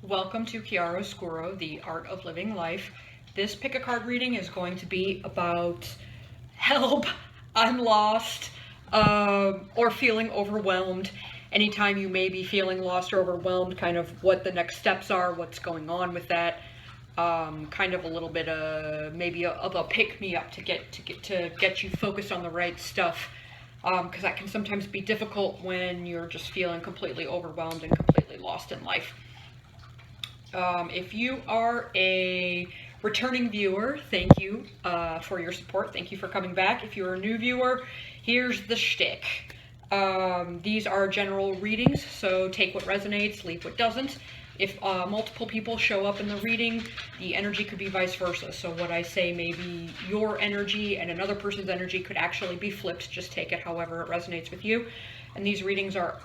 Welcome to Chiaroscuro, the Art of Living Life. This pick a card reading is going to be about help, I'm lost, or feeling overwhelmed. Anytime you may be feeling lost or overwhelmed, kind of what the next steps are, what's going on with that. Kind of a little bit of maybe of a pick-me-up to get you focused on the right stuff. Because that can sometimes be difficult when you're just feeling completely overwhelmed and completely lost in life. If you are a returning viewer, thank you for your support. Thank you for coming back. If you're a new viewer, here's the shtick. These are general readings, so take what resonates, leave what doesn't. If multiple people show up in the reading, the energy could be vice versa. So what I say may be your energy and another person's energy could actually be flipped. Just take it however it resonates with you. And these readings are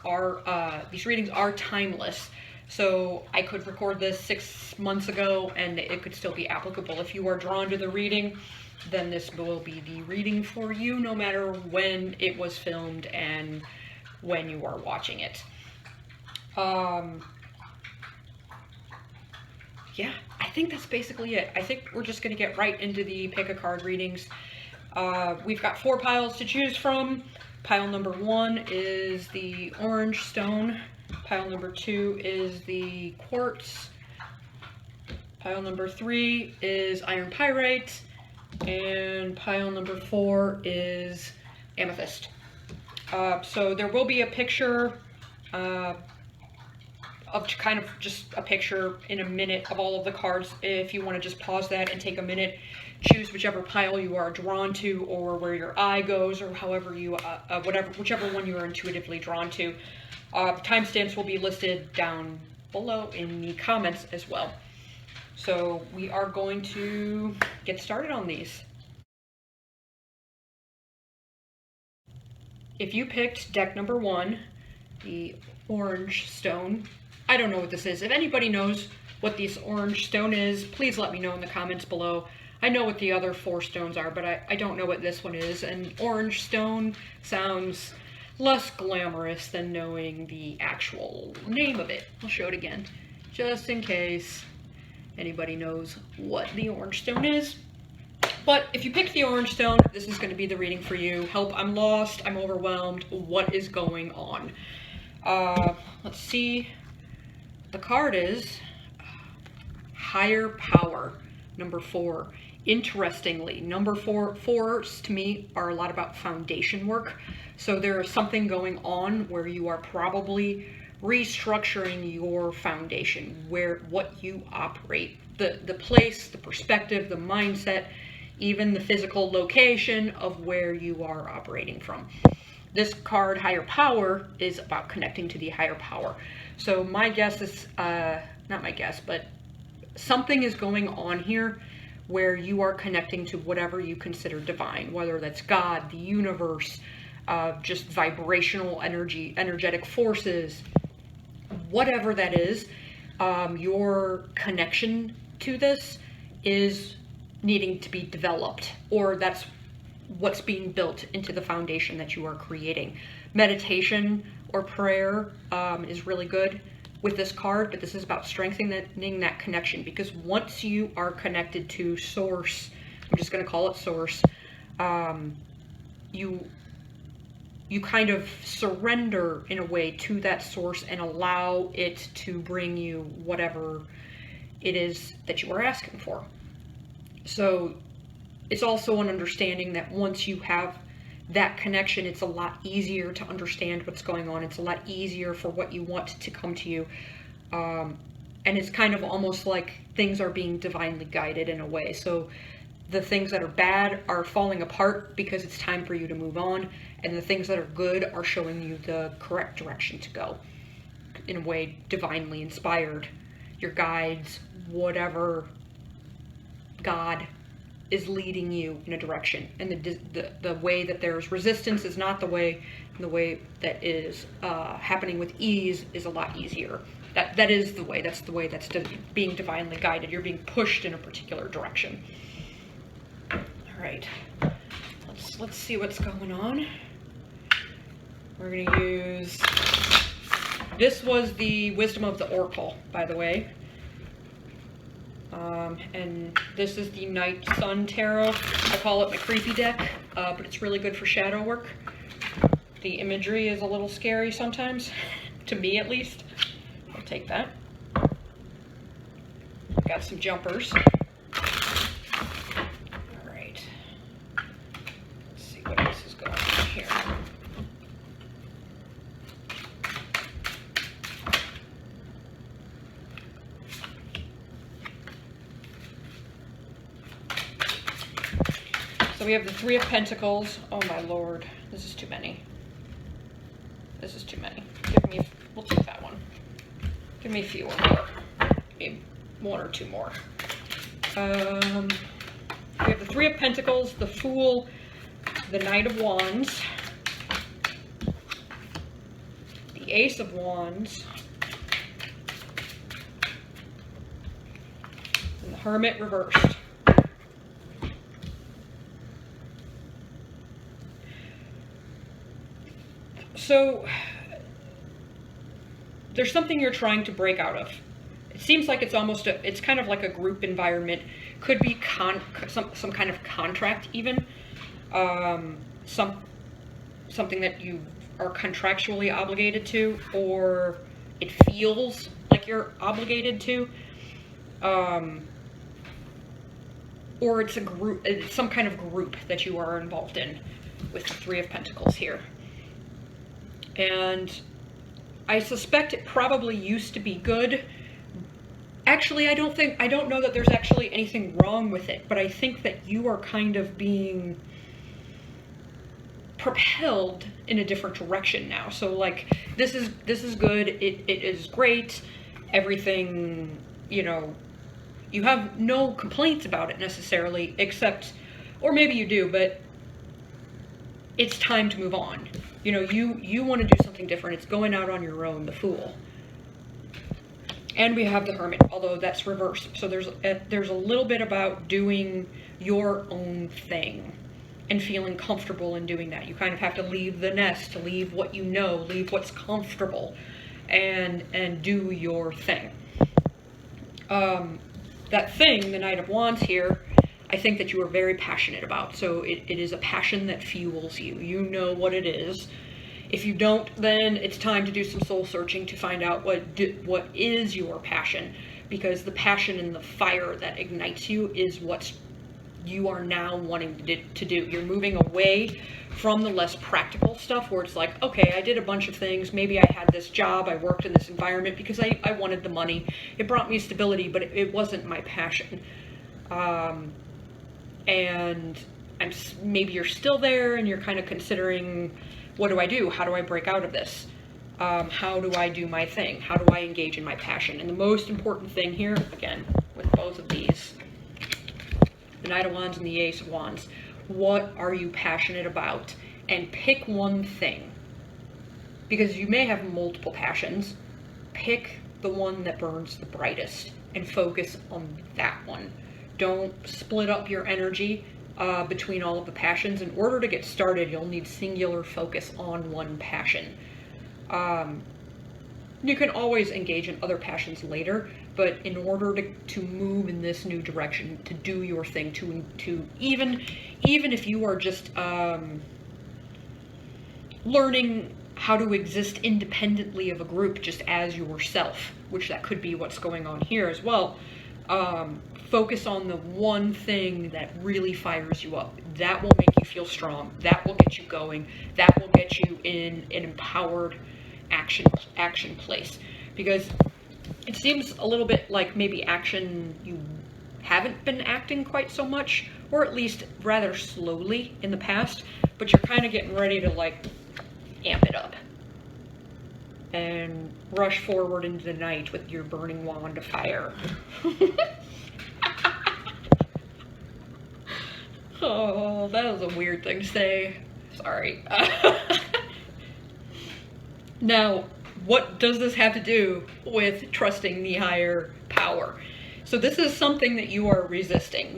timeless. So I could record this 6 months ago and it could still be applicable. If you are drawn to the reading, then this will be the reading for you no matter when it was filmed and when you are watching it. Yeah, I think that's basically it. I think we're just going to get right into the pick a card readings. We've got 4 piles to choose from. Pile number 1 is the orange stone. Pile number 2 is the quartz. Pile number 3 is iron pyrite. And pile number 4 is amethyst. So there will be a picture of kind of just a picture in a minute of all of the cards. If you want to just pause that and take a minute, choose whichever pile you are drawn to or where your eye goes or however you, whichever one you are intuitively drawn to. Timestamps will be listed down below in the comments as well. So we are going to get started on these. If you picked deck number 1, the orange stone, I don't know what this is. If anybody knows what this orange stone is, please let me know in the comments below. I know what the other 4 stones are, but I don't know what this one is. And orange stone sounds less glamorous than knowing the actual name of it. I'll show it again, just in case anybody knows what the orange stone is. But if you picked the orange stone, this is going to be the reading for you. Help, I'm lost, I'm overwhelmed, what is going on? Let's see. The card is Higher Power, number 4. Interestingly, number 4s to me are a lot about foundation work. So there is something going on where you are probably restructuring your foundation, what you operate, the place, the perspective, the mindset, even the physical location of where you are operating from. This card, Higher Power, is about connecting to the higher power. So my guess is, not my guess, but something is going on here where you are connecting to whatever you consider divine, whether that's God, the universe, just vibrational energy, energetic forces, whatever that is, your connection to this is needing to be developed, or that's what's being built into the foundation that you are creating. Meditation or prayer is really good with this card, but this is about strengthening that connection, because once you are connected to source, I'm just going to call it source, you kind of surrender in a way to that source and allow it to bring you whatever it is that you are asking for. So it's also an understanding that once you have that connection, it's a lot easier to understand what's going on. It's a lot easier for what you want to come to you. And it's kind of almost like things are being divinely guided in a way. So the things that are bad are falling apart because it's time for you to move on. And the things that are good are showing you the correct direction to go. In a way, divinely inspired. Your guides, whatever God is leading you in a direction, and the way that there's resistance is not the way, and the way that is happening with ease is a lot easier. That is the way. That's the way that's being divinely guided. You're being pushed in a particular direction. All right, let's see what's going on. We're gonna use. This was the Wisdom of the Oracle, by the way. And this is the Night Sun Tarot. I call it my creepy deck, but it's really good for shadow work. The imagery is a little scary sometimes, to me at least. I'll take that. Got some jumpers. Alright. Let's see what else is going on here. So we have the Three of Pentacles. Oh my lord, this is too many. This is too many. We'll take that one. Give me a few more. Maybe one or two more. We have the Three of Pentacles, the Fool, the Knight of Wands, the Ace of Wands, and the Hermit reversed. So, there's something you're trying to break out of. It seems like it's kind of like a group environment. Could be some kind of contract even. Something that you are contractually obligated to, or it feels like you're obligated to. Or it's a group, it's some kind of group that you are involved in with the Three of Pentacles here. And I suspect it probably used to be good. Actually, I don't know that there's actually anything wrong with it, but I think that you are kind of being propelled in a different direction now. So like, this is good, it is great, everything, you know, you have no complaints about it necessarily, except, or maybe you do, but it's time to move on. You know, you want to do something different. It's going out on your own, the Fool. And we have the Hermit, although that's reversed. So there's a little bit about doing your own thing and feeling comfortable in doing that. You kind of have to leave the nest, to leave what you know, leave what's comfortable, and do your thing. That thing, the Knight of Wands here, I think that you are very passionate about. So it is a passion that fuels you. You know what it is. If you don't, then it's time to do some soul searching to find out what is your passion. Because the passion and the fire that ignites you is what you are now wanting to do. You're moving away from the less practical stuff where it's like, okay, I did a bunch of things. Maybe I had this job. I worked in this environment because I wanted the money. It brought me stability, but it wasn't my passion. And maybe you're still there and you're kind of considering, what do I do? How do I break out of this? How do I do my thing? How do I engage in my passion? And the most important thing here, again, with both of these, the Knight of Wands and the Ace of Wands, what are you passionate about? And pick one thing. Because you may have multiple passions. Pick the one that burns the brightest and focus on that one. Don't split up your energy between all of the passions. In order to get started, you'll need singular focus on one passion. You can always engage in other passions later, but in order to move in this new direction, to do your thing, to even if you are just learning how to exist independently of a group just as yourself, which that could be what's going on here as well, focus on the one thing that really fires you up. That will make you feel strong. That will get you going. That will get you in an empowered action place. Because it seems a little bit like maybe action, you haven't been acting quite so much, or at least rather slowly in the past, but you're kind of getting ready to like amp it up and rush forward into the night with your burning wand of fire. Oh, that was a weird thing to say. Sorry. Now, what does this have to do with trusting the higher power? So this is something that you are resisting.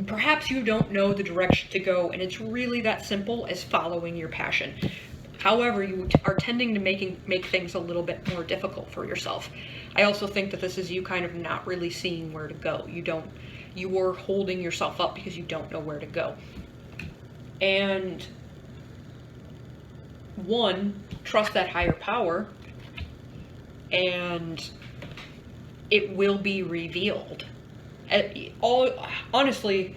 Perhaps you don't know the direction to go, and it's really that simple as following your passion. However, you are tending to make things a little bit more difficult for yourself. I also think that this is you kind of not really seeing where to go. You are holding yourself up because you don't know where to go. And one, trust that higher power, and it will be revealed. Honestly,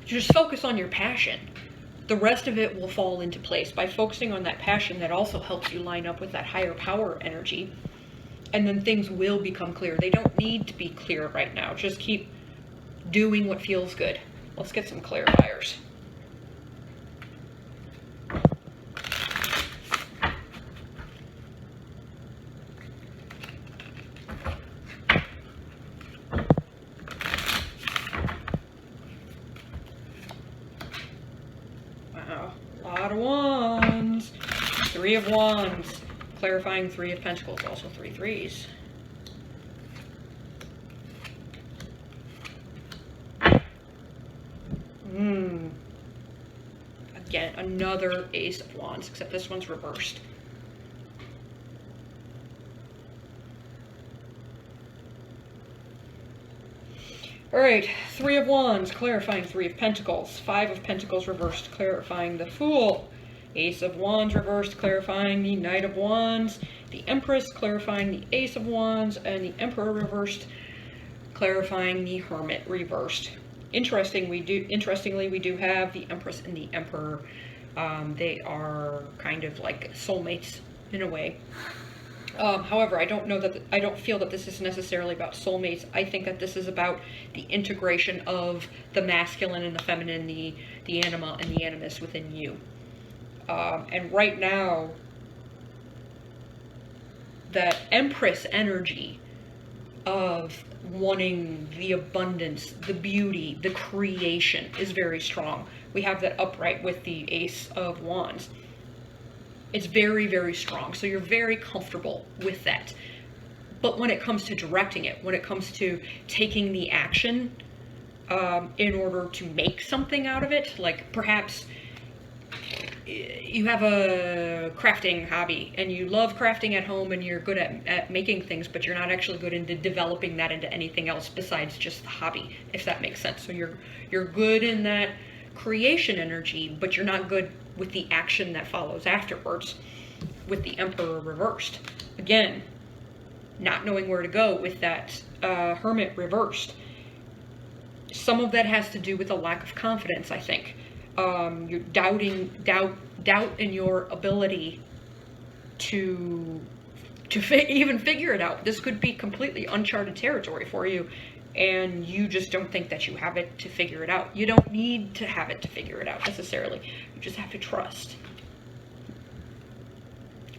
just focus on your passion. The rest of it will fall into place. By focusing on that passion, that also helps you line up with that higher power energy. And then things will become clear. They don't need to be clear right now. Just keep doing what feels good. Let's get some clarifiers. Wow, a lot of wands. Three of Wands. Clarifying Three of Pentacles, also 3 threes. Again, another Ace of Wands, except this one's reversed. Alright, Three of Wands, clarifying Three of Pentacles. Five of Pentacles reversed, clarifying the Fool. Ace of Wands reversed, clarifying the Knight of Wands. The Empress, clarifying the Ace of Wands. And the Emperor reversed, clarifying the Hermit reversed. Interestingly, we do have the Empress and the Emperor. They are kind of like soulmates in a way. However, I don't feel that this is necessarily about soulmates. I think that this is about the integration of the masculine and the feminine, the anima and the animus within you. And right now, that Empress energy of wanting the abundance, the beauty, the creation is very strong. We have that upright with the Ace of Wands. It's very, very strong. So you're very comfortable with that. But when it comes to directing it, when it comes to taking the action in order to make something out of it, like perhaps you have a crafting hobby and you love crafting at home and you're good at making things, but you're not actually good into developing that into anything else besides just the hobby, if that makes sense. So you're good in that creation energy, but you're not good with the action that follows afterwards, with the Emperor reversed. Again, not knowing where to go with that Hermit reversed. Some of that has to do with a lack of confidence, I think. You're doubt in your ability to even figure it out. This could be completely uncharted territory for you, and you just don't think that you have it to figure it out. You don't need to have it to figure it out necessarily. You just have to trust.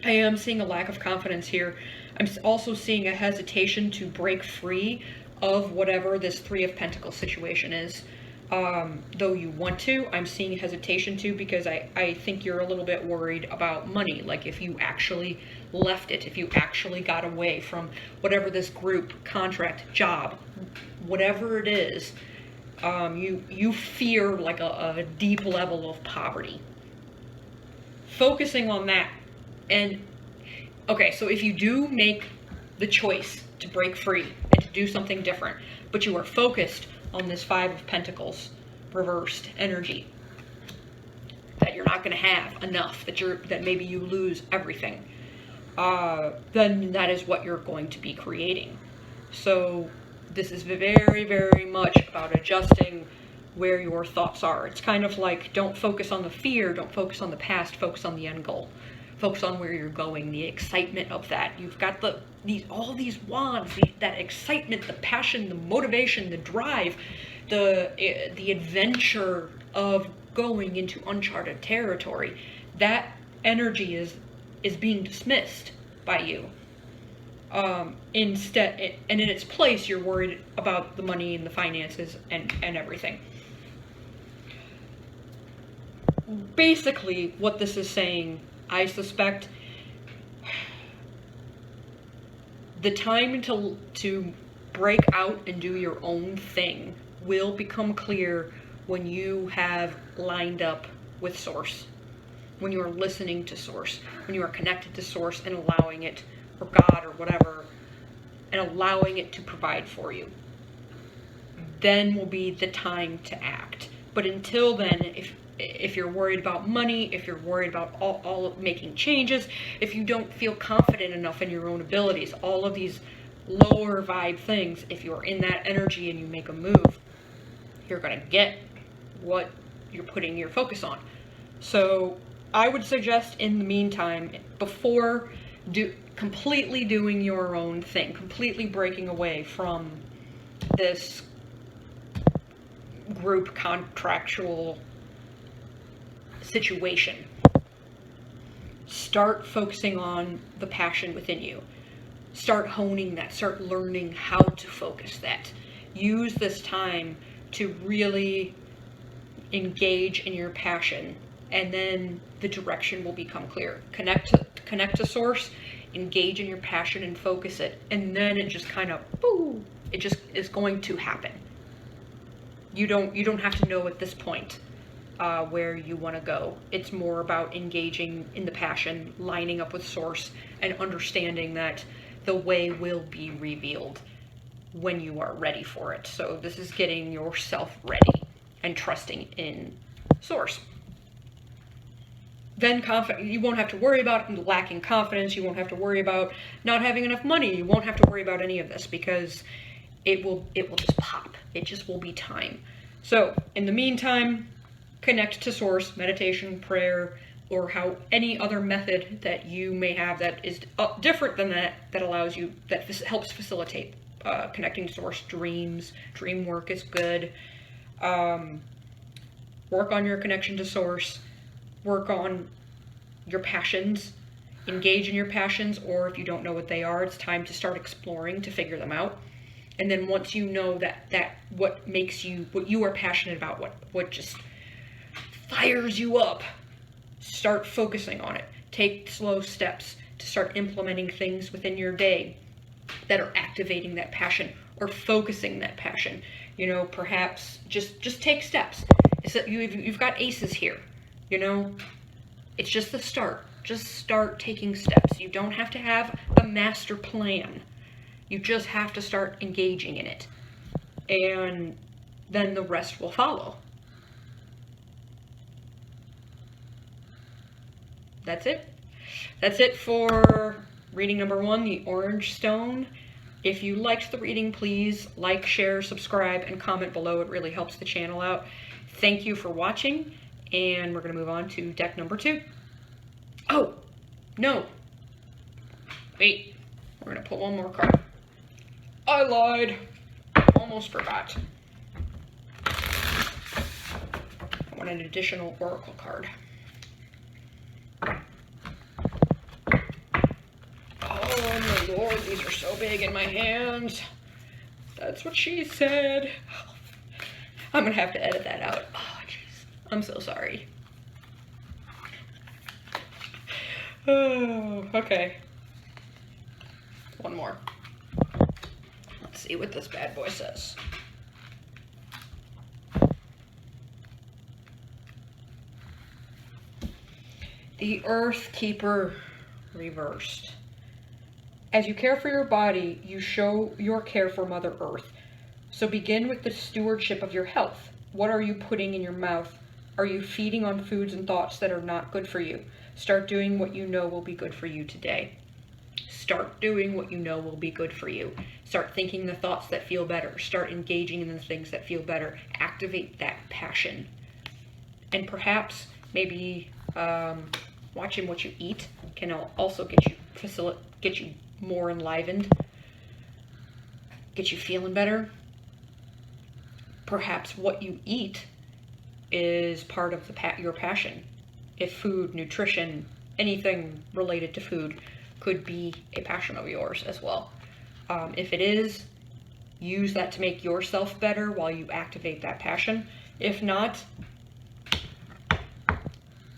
I am seeing a lack of confidence here. I'm also seeing a hesitation to break free of whatever this Three of Pentacles situation is. Though you want to, I'm seeing hesitation too, because I think you're a little bit worried about money. Like if you actually left it, if you actually got away from whatever this group, contract, job, whatever it is, you fear like a deep level of poverty. Focusing on that. And okay, so if you do make the choice to break free and to do something different, but you are focused on this Five of Pentacles reversed energy, that you're not going to have enough, that maybe you lose everything, then that is what you're going to be creating. So this is very, very much about adjusting where your thoughts are. It's kind of like, don't focus on the fear, don't focus on the past, focus on the end goal. Focus on where you're going, the excitement of that. You've got all these wands, that excitement, the passion, the motivation, the drive, the adventure of going into uncharted territory. That energy is being dismissed by you. Instead, and in its place, you're worried about the money and the finances and everything. Basically, what this is saying, I suspect, the time to break out and do your own thing will become clear when you have lined up with Source. when you are listening to Source, when you are connected to Source and allowing it, or God or whatever, and allowing it to provide for you, then will be the time to act. But until then, if you're worried about money, if you're worried about all of making changes, if you don't feel confident enough in your own abilities, all of these lower vibe things, if you're in that energy and you make a move, you're going to get what you're putting your focus on. So I would suggest in the meantime, before completely doing your own thing, completely breaking away from this group contractual situation, start focusing on the passion within you. Start honing that. Start learning how to focus that. Use this time to really engage in your passion, and then the direction will become clear. Connect to Source, engage in your passion and focus it, and then it just kind of, boom, it just is going to happen. You don't have to know at this point where you want to go. It's more about engaging in the passion, lining up with Source, and understanding that the way will be revealed when you are ready for it. So this is getting yourself ready and trusting in Source. Then you won't have to worry about lacking confidence. You won't have to worry about not having enough money. You won't have to worry about any of this, because it will just pop. It just will be time. So in the meantime, connect to Source, meditation, prayer, or any other method that you may have that is different than that allows you, that helps facilitate connecting to Source. Dream work is good. Work on your connection to Source. Work on your passions. Engage in your passions, or if you don't know what they are, it's time to start exploring to figure them out. And then once you know that what you are passionate about, what just fires you up, start focusing on it. Take slow steps to start implementing things within your day that are activating that passion or focusing that passion. Perhaps just take steps. It's that you've got aces here. It's just the start. Just start taking steps. You don't have to have a master plan. You just have to start engaging in it. And then the rest will follow. That's it. That's it for reading number 1, The Orange Stone. If you liked the reading, please like, share, subscribe, and comment below. It really helps the channel out. Thank you for watching, and we're going to move on to deck number 2. Oh, no. Wait, we're going to pull one more card. I lied. Almost forgot. I want an additional oracle card. Oh my lord, these are so big in my hands. That's what she said. I'm gonna have to edit that out. Oh jeez, I'm so sorry. Oh, okay. One more. Let's see what this bad boy says. The Earth Keeper reversed. As you care for your body, you show your care for Mother Earth. So begin with the stewardship of your health. What are you putting in your mouth? Are you feeding on foods and thoughts that are not good for you? Start doing what you know will be good for you today. Start doing what you know will be good for you. Start thinking the thoughts that feel better. Start engaging in the things that feel better. Activate that passion. And perhaps maybe watching what you eat can also get you more enlivened, get you feeling better. Perhaps what you eat is part of your passion. If food, nutrition, anything related to food could be a passion of yours as well. If it is, use that to make yourself better while you activate that passion. If not,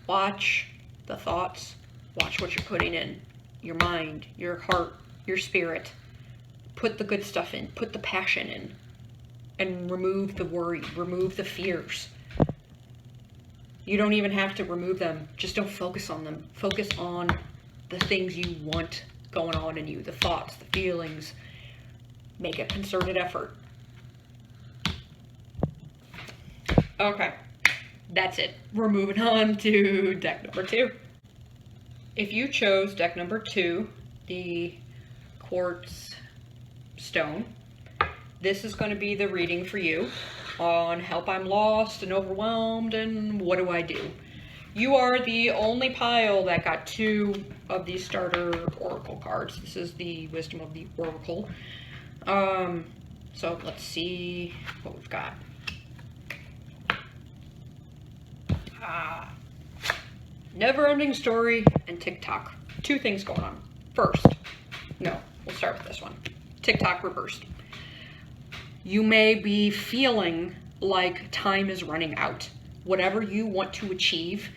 watch the thoughts, watch what you're putting in your mind, your heart, your spirit. Put the good stuff in, put the passion in, and remove the worry, remove the fears. You don't even have to remove them. Just don't focus on them. Focus on the things you want going on in you, the thoughts, the feelings. Make a concerted effort. Okay, that's it. We're moving on to deck number 2. If you chose deck number 2, the quartz stone, this is going to be the reading for you on help, I'm lost and overwhelmed and what do I do? You are the only pile that got 2 of these starter oracle cards. This is the Wisdom of the Oracle. So let's see what we've got. Never-ending story and TikTok. 2 things going on. First, we'll start with this one. TikTok reversed. You may be feeling like time is running out. Whatever you want to achieve,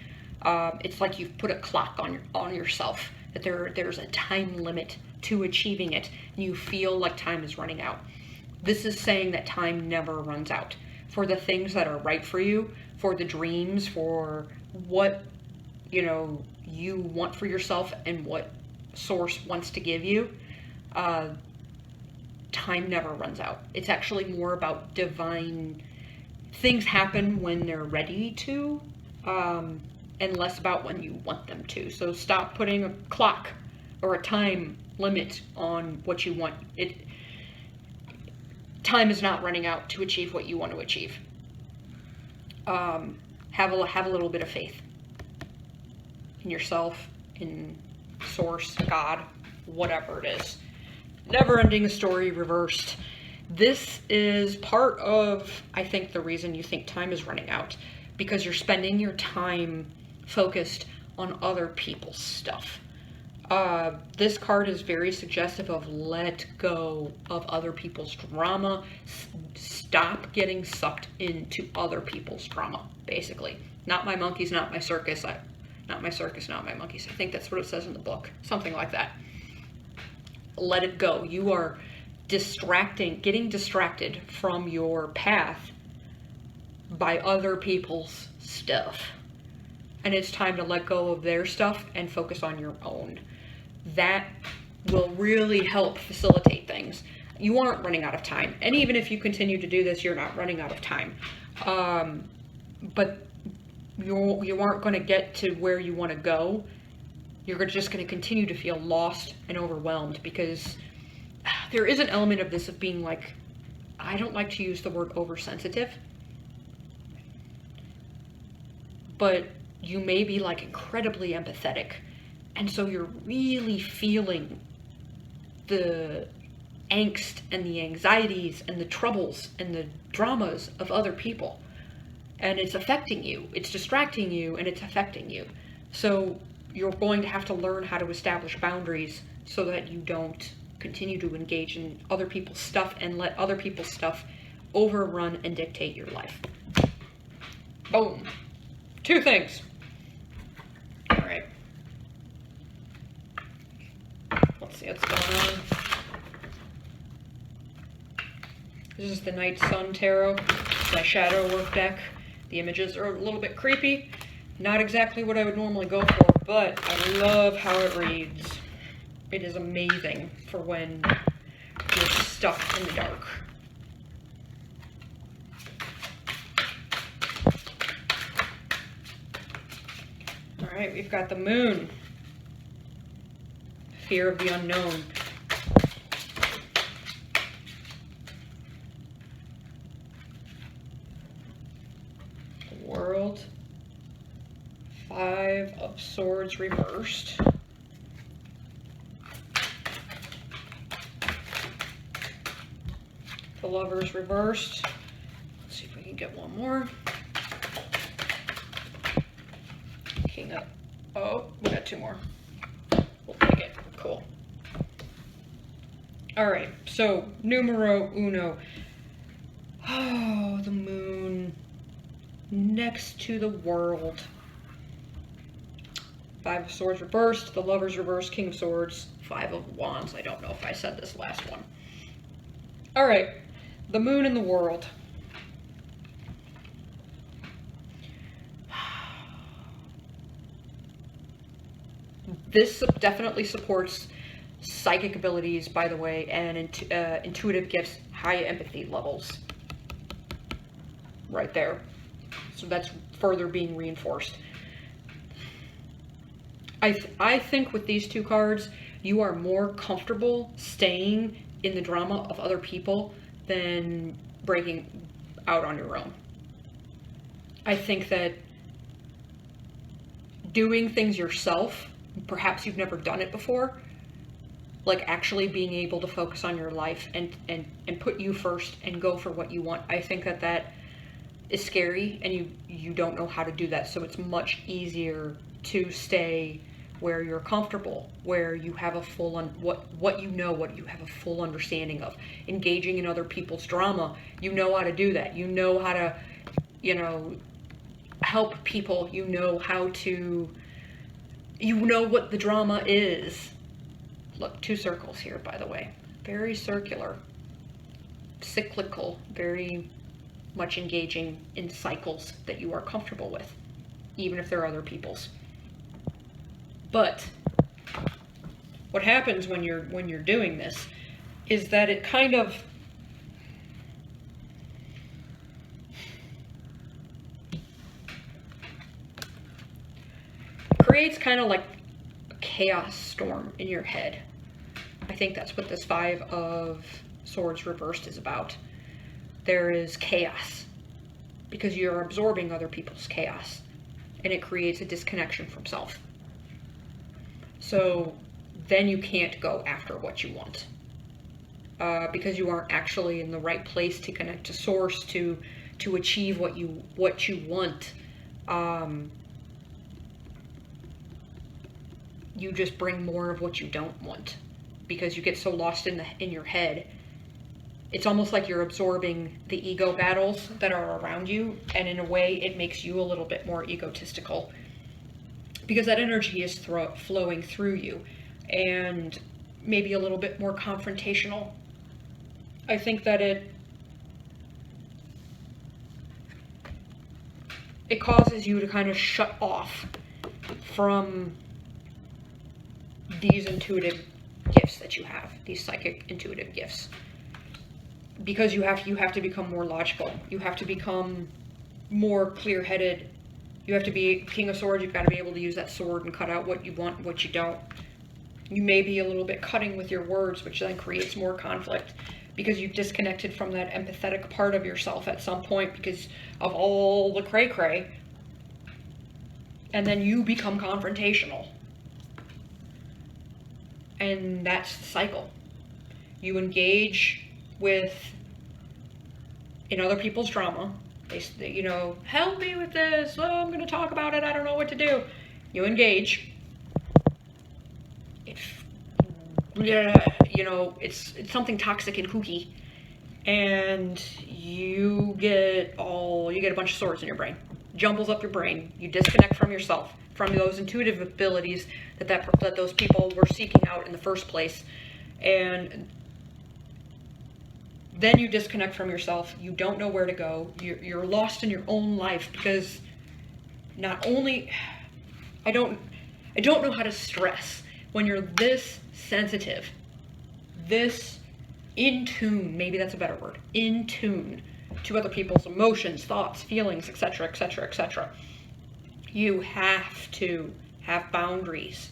it's like you've put a clock on yourself, that there's a time limit to achieving it, and you feel like time is running out. This is saying that time never runs out. For the things that are right for you, for the dreams, for what you want for yourself and what source wants to give you, time never runs out. It's actually more about divine things happen when they're ready to, and less about when you want them to. So stop putting a clock or a time limit on what you want. Time is not running out to achieve what you want to achieve. Have a little bit of faith in yourself, in source, God, whatever it is. Never-ending story reversed. This is part of, I think, the reason you think time is running out, because you're spending your time focused on other people's stuff. This card is very suggestive of let go of other people's drama. Stop getting sucked into other people's drama, basically. Not my monkeys, not my circus. Not my circus, not my monkeys. I think that's what it says in the book. Something like that. Let it go. You are getting distracted from your path by other people's stuff. And it's time to let go of their stuff and focus on your own. That will really help facilitate things. You aren't running out of time. And even if you continue to do this, you're not running out of time. But you aren't going to get to where you want to go. You're just going to continue to feel lost and overwhelmed, because there is an element of this of being like, I don't like to use the word oversensitive, but you may be like incredibly empathetic. And so you're really feeling the angst and the anxieties and the troubles and the dramas of other people. And it's affecting you, it's distracting you, and it's affecting you. So you're going to have to learn how to establish boundaries so that you don't continue to engage in other people's stuff and let other people's stuff overrun and dictate your life. Boom. 2 things. All right. Let's see what's going on. This is the Night Sun Tarot, my shadow work deck. The images are a little bit creepy. Not exactly what I would normally go for, but I love how it reads. It is amazing for when you're stuck in the dark. All right, we've got the Moon. Fear of the unknown. The World. 5 of Swords reversed. The Lovers reversed. Let's see if we can get one more. King of... Oh, we got 2 more. We'll take it. Cool. Alright, so numero uno. Oh, the Moon next to the World. 5 of Swords reversed, the Lovers reversed, King of Swords, 5 of Wands. I don't know if I said this last one. Alright, the Moon and the World. This definitely supports psychic abilities, by the way, and intuitive gifts, high empathy levels. Right there. So that's further being reinforced. I think with these two cards, you are more comfortable staying in the drama of other people than breaking out on your own. I think that doing things yourself, perhaps you've never done it before, like actually being able to focus on your life and put you first and go for what you want, I think that is scary, and you don't know how to do that. So it's much easier to stay where you're comfortable, where you have a full what you have a full understanding of. Engaging in other people's drama, you know how to do that. You know how to, help people. You know what the drama is. Look, 2 circles here, by the way. Very circular, cyclical, very much engaging in cycles that you are comfortable with, even if they're other people's. But what happens when you're doing this is that it kind of creates kind of like a chaos storm in your head. I think that's what this 5 of Swords reversed is about. There is chaos because you're absorbing other people's chaos, and it creates a disconnection from self. So then you can't go after what you want because you aren't actually in the right place to connect to source, to achieve what you want. You just bring more of what you don't want because you get so lost in your head. It's almost like you're absorbing the ego battles that are around you, and in a way it makes you a little bit more egotistical because that energy is flowing through you, and maybe a little bit more confrontational. I think that it causes you to kind of shut off from these intuitive gifts that you have, these psychic intuitive gifts. Because you have to become more logical. You have to become more clear-headed. You have to be King of Swords. You've got to be able to use that sword and cut out what you want and what you don't. You may be a little bit cutting with your words, which then creates more conflict because you've disconnected from that empathetic part of yourself at some point because of all the cray-cray. And then you become confrontational. And that's the cycle. You engage in other people's drama. They help me with this. Oh, I'm going to talk about it. I don't know what to do. You engage. It's something toxic and kooky, and you get a bunch of swords in your brain. Jumbles up your brain. You disconnect from yourself, from those intuitive abilities that those people were seeking out in the first place, and then you disconnect from yourself. You don't know where to go. You're lost in your own life because not only I don't know how to stress when you're this sensitive, this in tune, maybe that's a better word, in tune to other people's emotions, thoughts, feelings, etc., etc., etc. You have to have boundaries.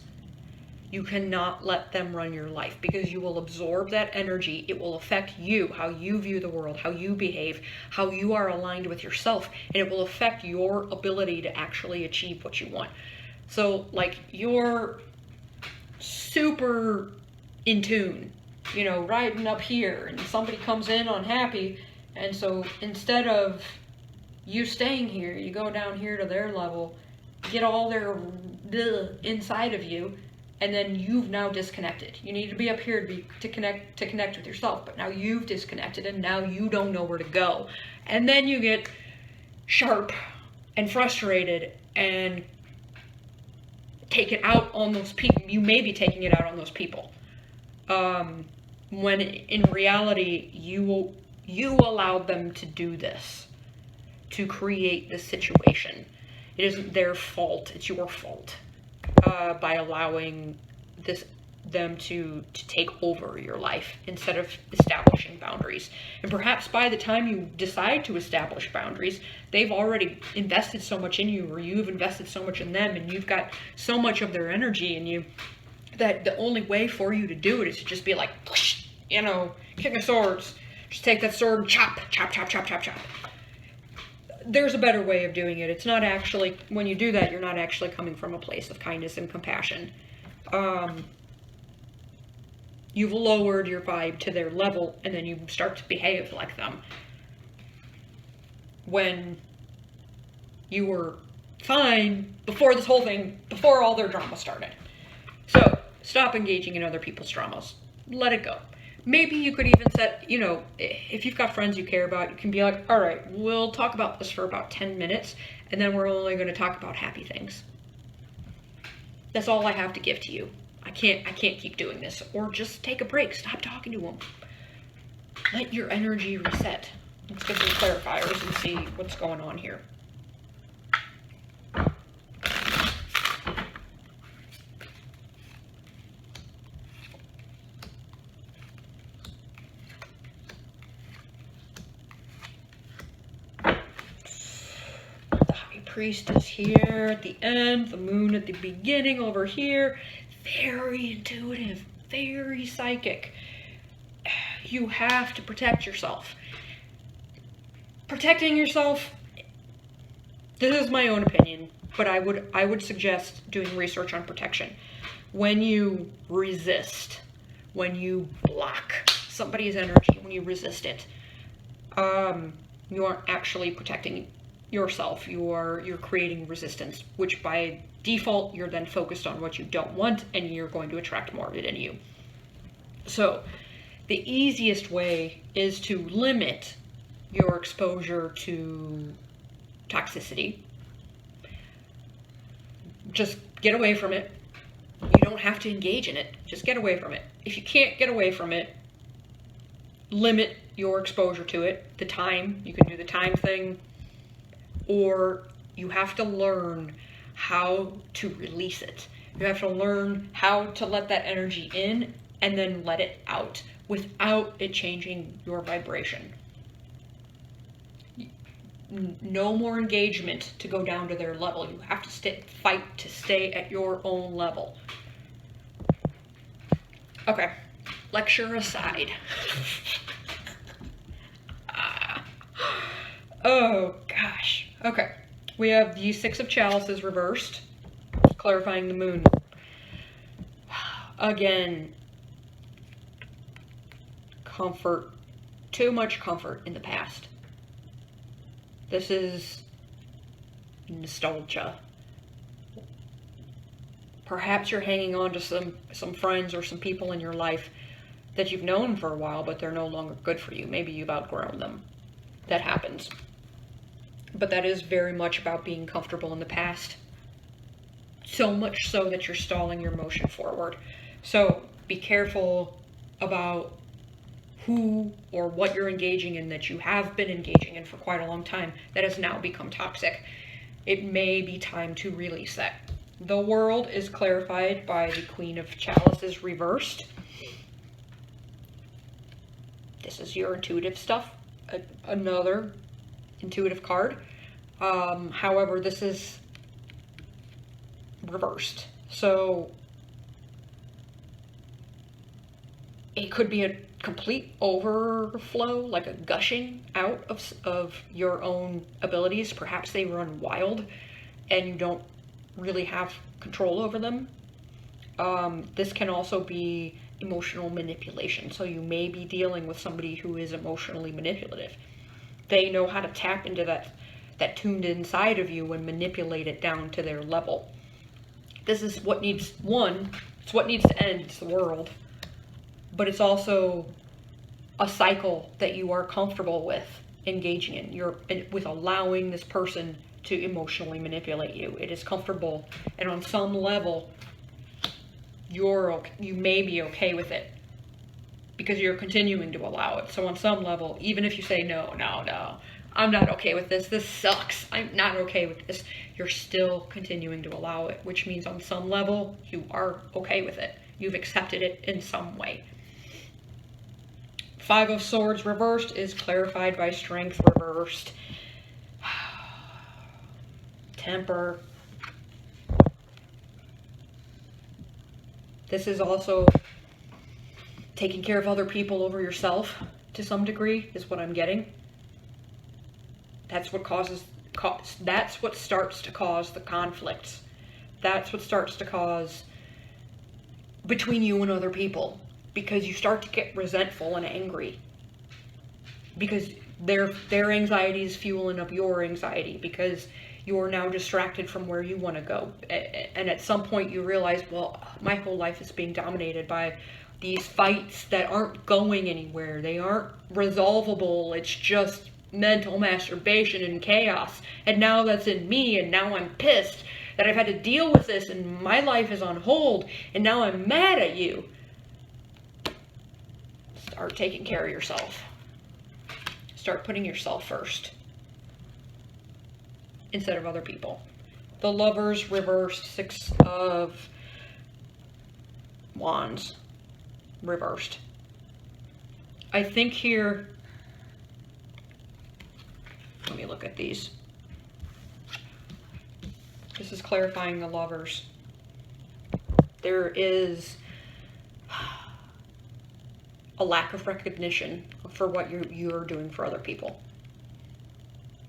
You cannot let them run your life because you will absorb that energy. It will affect you, how you view the world, how you behave, how you are aligned with yourself, and it will affect your ability to actually achieve what you want. So, like, you're super in tune, riding up here, and somebody comes in unhappy, and so instead of you staying here, you go down here to their level, get all their inside of you, and then you've now disconnected. You need to be up here to connect with yourself, but now you've disconnected, and now you don't know where to go. And then you get sharp and frustrated and take it out on those people. You may be taking it out on those people. When in reality, you allowed them to do this, to create this situation. It isn't their fault, it's your fault. by allowing them to take over your life instead of establishing boundaries. And perhaps by the time you decide to establish boundaries, they've already invested so much in you, or you've invested so much in them, and you've got so much of their energy in you that the only way for you to do it is to just be like, you know, king of swords. Just take that sword and chop, chop, chop, chop, chop, chop. There's a better way of doing it. It's not actually, when you do that, you're not actually coming from a place of kindness and compassion. You've lowered your vibe to their level, and then you start to behave like them. When you were fine before this whole thing, before all their drama started. So, stop engaging in other people's dramas. Let it go. Maybe you could even set, you know, if you've got friends you care about, you can be like, all right, we'll talk about this for about 10 minutes, and then we're only going to talk about happy things. That's all I have to give to you. I can't keep doing this. Or just take a break. Stop talking to them. Let your energy reset. Let's get some clarifiers and see what's going on here. The High Priestess here at the end, the Moon at the beginning over here. Very intuitive, very psychic. You have to protect yourself. Protecting yourself, this is my own opinion, but I would suggest doing research on protection. When you resist, when you block somebody's energy, when you resist it, you aren't actually protecting yourself. You're creating resistance, which by default, you're then focused on what you don't want, and you're going to attract more of it in you. So, the easiest way is to limit your exposure to toxicity. Just get away from it. You don't have to engage in it. Just get away from it. If you can't get away from it, limit your exposure to it. The time, you can do the time thing, or you have to learn how to release it. You have to learn how to let that energy in and then let it out without it changing your vibration. No more engagement to go down to their level. You have to fight to stay at your own level. Okay, lecture aside. Oh gosh. Okay. We have the Six of Chalices reversed, clarifying the Moon. Again, comfort, too much comfort in the past. This is nostalgia. Perhaps you're hanging on to some friends or some people in your life that you've known for a while, but they're no longer good for you. Maybe you've outgrown them. That happens. But that is very much about being comfortable in the past. So much so that you're stalling your motion forward. So be careful about who or what you're engaging in that you have been engaging in for quite a long time that has now become toxic. It may be time to release that. The World is clarified by the Queen of Chalices reversed. This is your intuitive stuff. Another intuitive card. However, this is reversed. So it could be a complete overflow, like a gushing out of your own abilities. Perhaps they run wild and you don't really have control over them. This can also be emotional manipulation. So you may be dealing with somebody who is emotionally manipulative. They know how to tap into that tuned inside of you and manipulate it down to their level. This is what needs, it's what needs to end, it's the World. But it's also a cycle that you are comfortable with engaging in. With allowing this person to emotionally manipulate you. It is comfortable, and on some level, you may be okay with it because you're continuing to allow it. So on some level, even if you say no, I'm not okay with this. This sucks. I'm not okay with this. You're still continuing to allow it, which means on some level, you are okay with it. You've accepted it in some way. Five of Swords reversed is clarified by Strength reversed. Temper. This is also taking care of other people over yourself to some degree, is what I'm getting. That's what that's what starts to cause the conflicts. That's what starts to cause between you and other people, because you start to get resentful and angry because their anxiety is fueling up your anxiety, because you're now distracted from where you want to go. And at some point you realize, well, my whole life is being dominated by these fights that aren't going anywhere. They aren't resolvable. It's just mental masturbation and chaos. And now that's in me, and now I'm pissed that I've had to deal with this, and my life is on hold, and now I'm mad at you. Start taking care of yourself. Start putting yourself first instead of other people. The Lovers reversed, Six of Wands reversed. I think here, let me look at these. This is clarifying the Lovers. There is a lack of recognition for what you're doing for other people.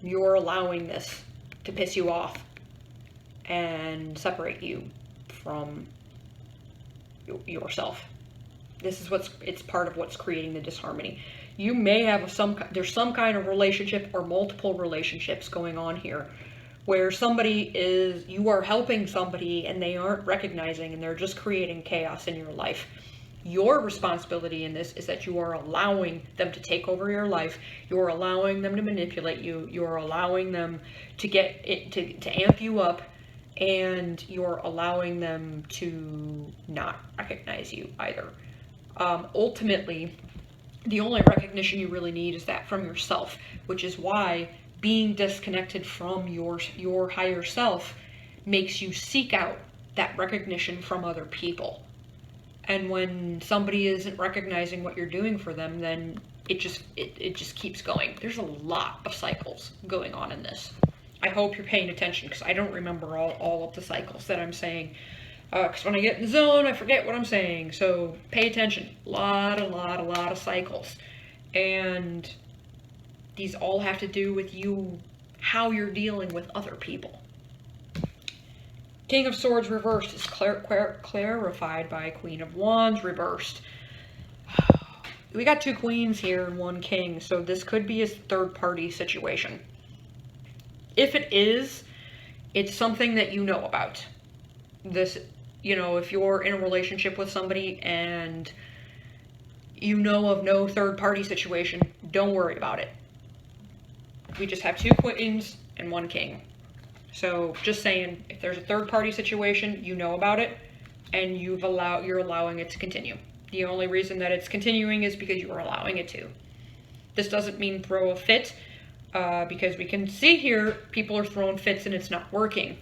You're allowing this to piss you off and separate you from yourself. This is it's part of what's creating the disharmony. You may have there's some kind of relationship or multiple relationships going on here where you are helping somebody and they aren't recognizing, and they're just creating chaos in your life. Your responsibility in this is that you are allowing them to take over your life. You're allowing them to manipulate you. You're allowing them to get it to amp you up, and you're allowing them to not recognize you either. Ultimately, the only recognition you really need is that from yourself, which is why being disconnected from your higher self makes you seek out that recognition from other people. And when somebody isn't recognizing what you're doing for them, then it just keeps going. There's a lot of cycles going on in this. I hope you're paying attention, because I don't remember all of the cycles that I'm saying. Because when I get in the zone, I forget what I'm saying. So pay attention. A lot of cycles. And these all have to do with how you're dealing with other people. King of Swords reversed is clarified by Queen of Wands reversed. We got two queens here and one king, so this could be a third-party situation. If it is, it's something that you know about. This, if you're in a relationship with somebody and you know of no third-party situation, don't worry about it. We just have two queens and one king. So just saying, if there's a third-party situation, you know about it, and you're allowing it to continue. The only reason that it's continuing is because you are allowing it to. This doesn't mean throw a fit, because we can see here people are throwing fits and it's not working.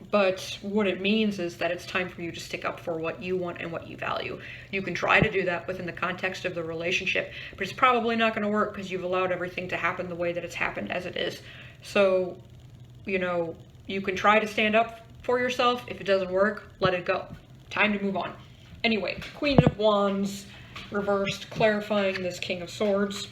But what it means is that it's time for you to stick up for what you want and what you value. You can try to do that within the context of the relationship, but it's probably not going to work because you've allowed everything to happen the way that it's happened as it is. So, you can try to stand up for yourself. If it doesn't work, let it go. Time to move on. Anyway, Queen of Wands reversed, clarifying this King of Swords.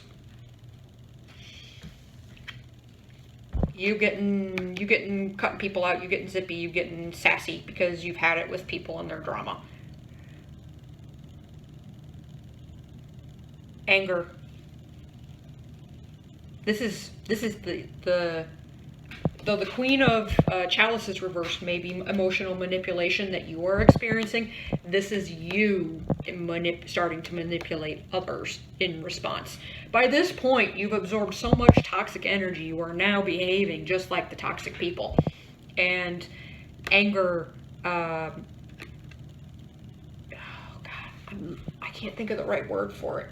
You getting cutting people out, you getting zippy, you getting sassy because you've had it with people and their drama. Anger. This is though the Queen of Chalices reversed may be emotional manipulation that you are experiencing. This is you starting to manipulate others in response. By this point, you've absorbed so much toxic energy, you are now behaving just like the toxic people. And anger, oh God, I can't think of the right word for it.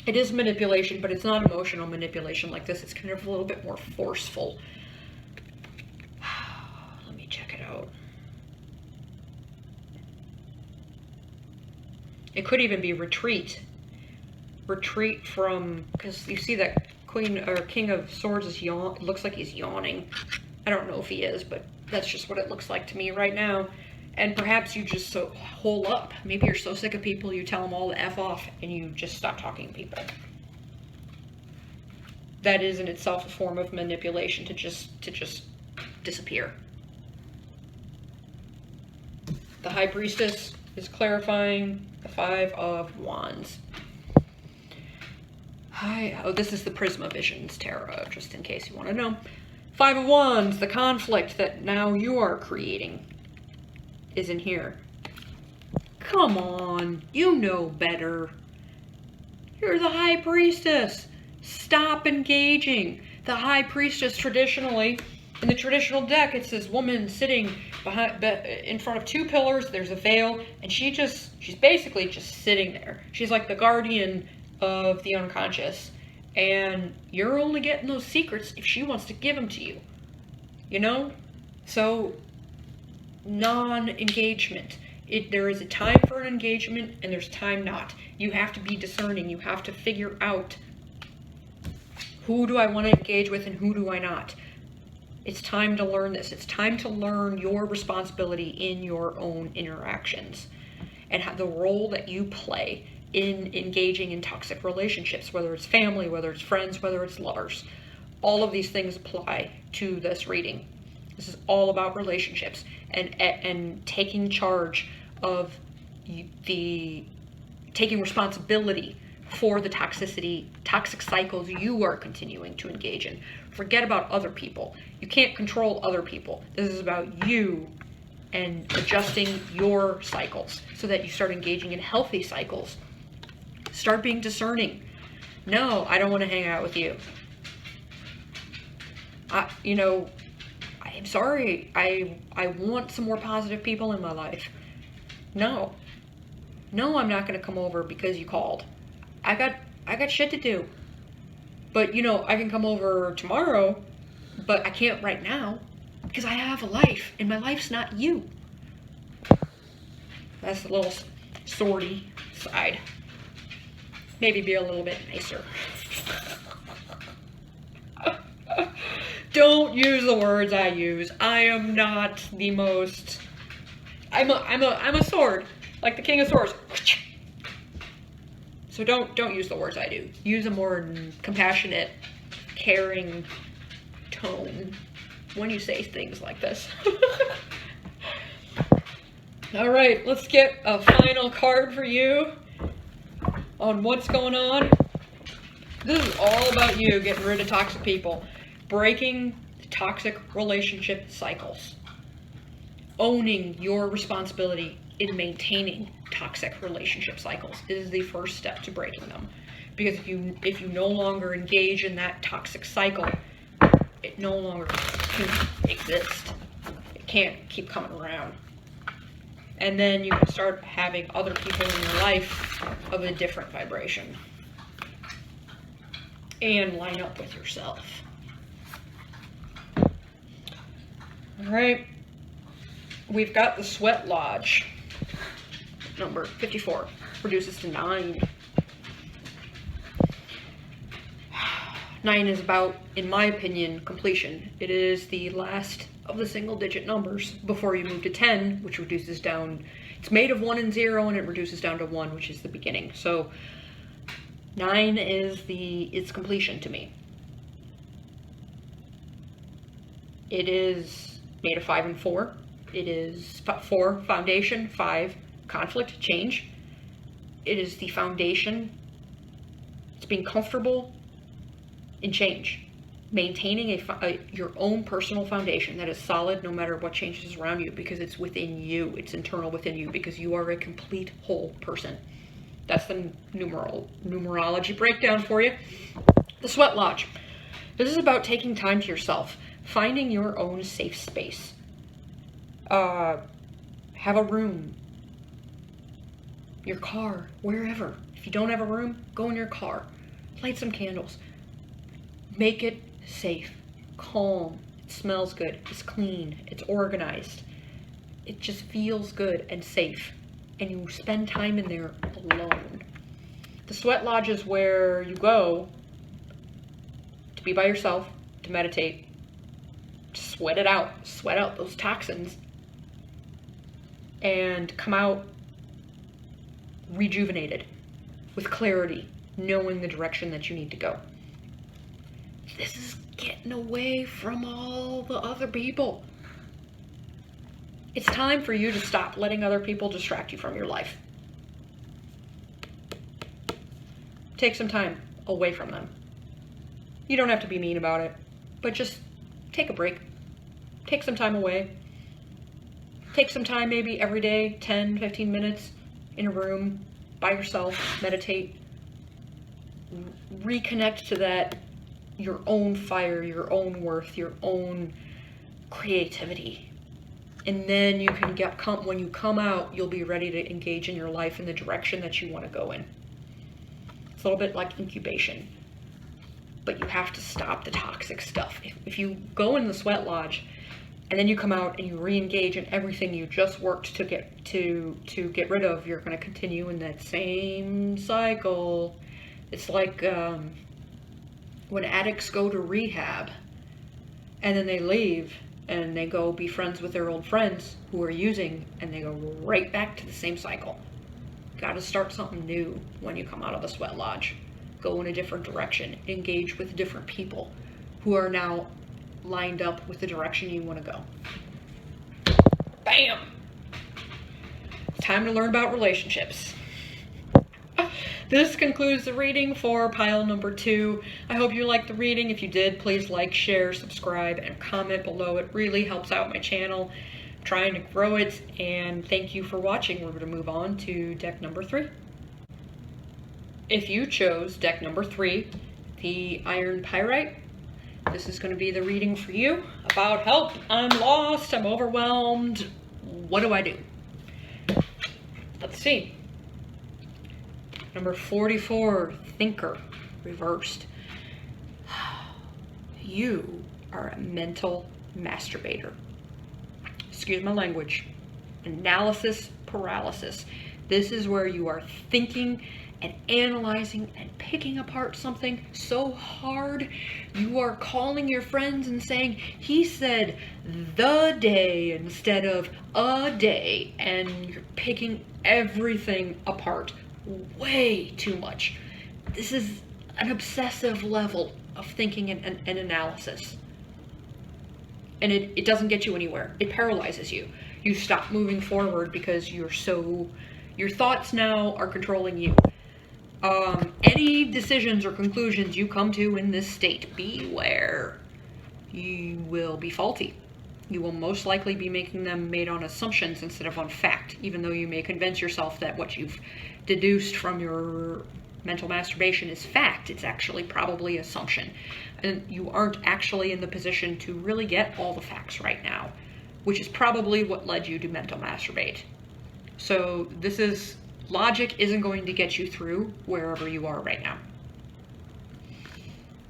It is manipulation, but it's not emotional manipulation like this. It's kind of a little bit more forceful. Let me check it out. It could even be retreat. Retreat from, because you see that Queen or King of Swords is it looks like he's yawning. I don't know if he is, but that's just what it looks like to me right now. And perhaps you just hole up. Maybe you're so sick of people, you tell them all to F off and you just stop talking to people. That is in itself a form of manipulation, to just disappear. The High Priestess is clarifying the Five of Wands. Oh, this is the Prisma Visions Tarot, just in case you want to know. Five of Wands, the conflict that now you are creating, is in here. Come on, you know better. You're the High Priestess. Stop engaging. The High Priestess traditionally, in the traditional deck, it's this woman sitting in front of two pillars. There's a veil, and she's basically just sitting there. She's like the guardian of the unconscious, and you're only getting those secrets if she wants to give them to you. You know? So, non-engagement. There is a time for an engagement, and there's time not. You have to be discerning. You have to figure out, who do I want to engage with and who do I not? It's time to learn this. It's time to learn your responsibility in your own interactions and the role that you play in engaging in toxic relationships, whether it's family, whether it's friends, whether it's lovers. All of these things apply to this reading. This is all about relationships and taking charge of taking responsibility for the toxic cycles you are continuing to engage in. Forget about other people. You can't control other people. This is about you and adjusting your cycles so that you start engaging in healthy cycles. Start being discerning. No, I don't want to hang out with you. I'm sorry. I want some more positive people in my life. No, I'm not going to come over because you called. I got shit to do. But, I can come over tomorrow, but I can't right now because I have a life, and my life's not you. That's a little swordy side. Maybe be a little bit nicer. Don't use the words I use. I am not the most... I'm a sword, like the King of Swords. So don't use the words I do. Use a more compassionate, caring tone when you say things like this. All right, let's get a final card for you on what's going on. This is all about you getting rid of toxic people, breaking toxic relationship cycles, owning your responsibility in maintaining toxic relationship cycles is the first step to breaking them. Because if you no longer engage in that toxic cycle, it no longer can exist. It can't keep coming around. And then you can start having other people in your life of a different vibration and line up with yourself. All right, we've got the Sweat Lodge. Number 54 reduces to 9. 9 is about, in my opinion, completion. It is the last of the single digit numbers before you move to 10, which reduces down. It's made of 1 and 0, and it reduces down to 1, which is the beginning. So 9 is its completion to me. It is made of 5 and 4. It is 4 foundation, 5 conflict, change. It is the foundation. It's being comfortable in change. Maintaining your own personal foundation that is solid no matter what changes around you, because it's within you. It's internal within you, because you are a complete whole person. That's the numerology breakdown for you. The Sweat Lodge. This is about taking time to yourself, finding your own safe space. Have a room, your car, wherever. If you don't have a room, go in your car. light some candles. Make it safe, calm, it smells good, it's clean, it's organized. It just feels good and safe. And you spend time in there alone. The sweat lodge is where you go to be by yourself, to meditate, to sweat out those toxins, and come out rejuvenated, with clarity, knowing the direction that you need to go. This is getting away from all the other people. It's time for you to stop letting other people distract you from your life. Take some time away from them. You don't have to be mean about it, but just take a break. Take some time away. Take some time, maybe every day, 10, 15 minutes in a room by yourself, meditate. Reconnect to that, your own fire, your own worth, your own creativity. And then you can when you come out, you'll be ready to engage in your life in the direction that you want to go in. It's a little bit like incubation, but you have to stop the toxic stuff. If you go in the sweat lodge and then you come out and you re-engage in everything you just worked to get rid of, you're going to continue in that same cycle. It's like when addicts go to rehab and then they leave and they go be friends with their old friends who are using, and they go right back to the same cycle. Got to start something new when you come out of the sweat lodge. Go in a different direction. Engage with different people who are now lined up with the direction you want to go. Bam! Time to learn about relationships. This concludes the reading for pile number 2. I hope you liked the reading. If you did, please like, share, subscribe, and comment below. It really helps out my channel. I'm trying to grow it, and thank you for watching. We're going to move on to deck number 3. If you chose deck number 3, the Iron Pyrite, this is going to be the reading for you about help. I'm lost. I'm overwhelmed. What do I do? Let's see. Number 44, Thinker, reversed. You are a mental masturbator. Excuse my language. Analysis paralysis. This is where you are thinking and analyzing and picking apart something so hard. You are calling your friends and saying, he said the day instead of a day, and you're picking everything apart way too much. This is an obsessive level of thinking and analysis. And it doesn't get you anywhere. It paralyzes you. You stop moving forward because your thoughts now are controlling you. Any decisions or conclusions you come to in this state, beware. You will be faulty. You will most likely be making them made on assumptions instead of on fact, even though you may convince yourself that what you've deduced from your mental masturbation is fact. It's actually probably assumption. And you aren't actually in the position to really get all the facts right now, which is probably what led you to mental masturbate. So logic isn't going to get you through wherever you are right now.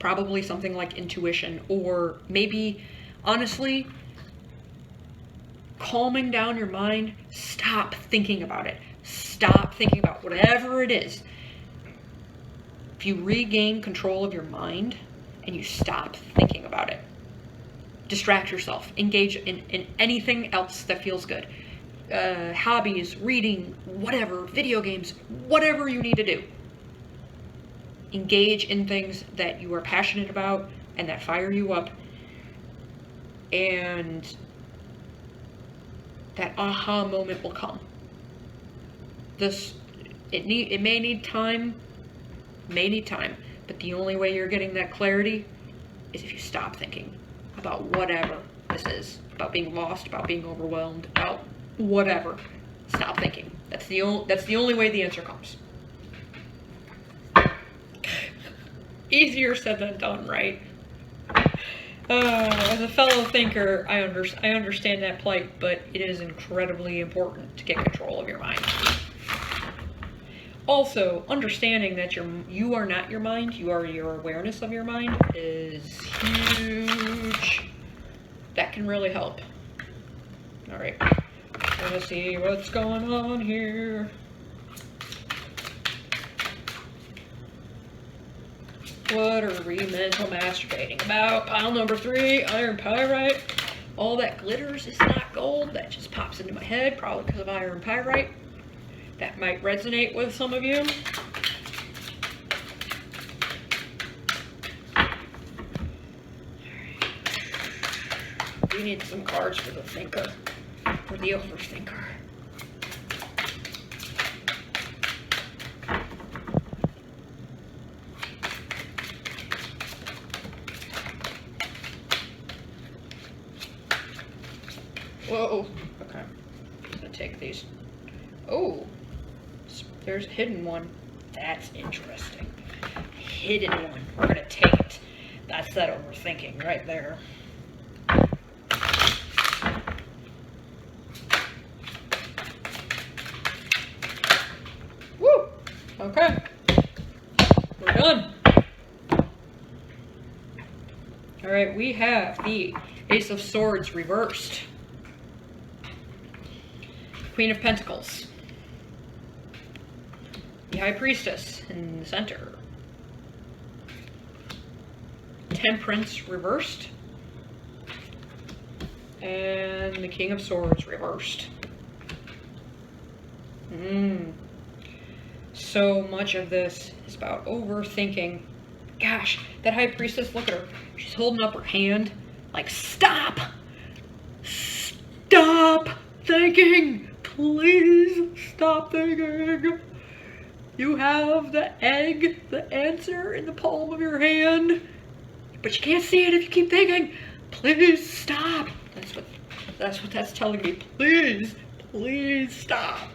Probably something like intuition, or maybe, honestly, calming down your mind. Stop thinking about it. Stop thinking about whatever it is. If you regain control of your mind and you stop thinking about it, distract yourself, engage in anything else that feels good. Hobbies, reading, whatever, video games, whatever you need to do. Engage in things that you are passionate about and that fire you up, and that aha moment will come. It may need time, but the only way you're getting that clarity is if you stop thinking about whatever this is, about being lost, about being overwhelmed, about whatever. Stop thinking. That's the only way the answer comes. Easier said than done, right? As a fellow thinker, I understand that plight, but it is incredibly important to get control of your mind. Also, understanding that you are not your mind, you are your awareness of your mind is huge. That can really help. All right, let's see what's going on here. What are we mental masturbating about? Pile number 3, iron pyrite. All that glitters is not gold. That just pops into my head, probably because of iron pyrite. That might resonate with some of you. We need some cards for the thinker, for the overthinker. Whoa, okay. I'm gonna take these. Oh, there's a hidden one. That's interesting. Hidden one. We're gonna take it. That's that overthinking right there. Woo! Okay. We're done. Alright, we have the Ace of Swords reversed. Queen of Pentacles. The High Priestess in the center. Temperance reversed. And the King of Swords reversed. So much of this is about overthinking. Gosh, that High Priestess, look at her. She's holding up her hand like, stop! Stop thinking! Please stop thinking! You have the egg, the answer, in the palm of your hand, but you can't see it if you keep thinking. Please stop! That's what that's telling me. Please, please stop.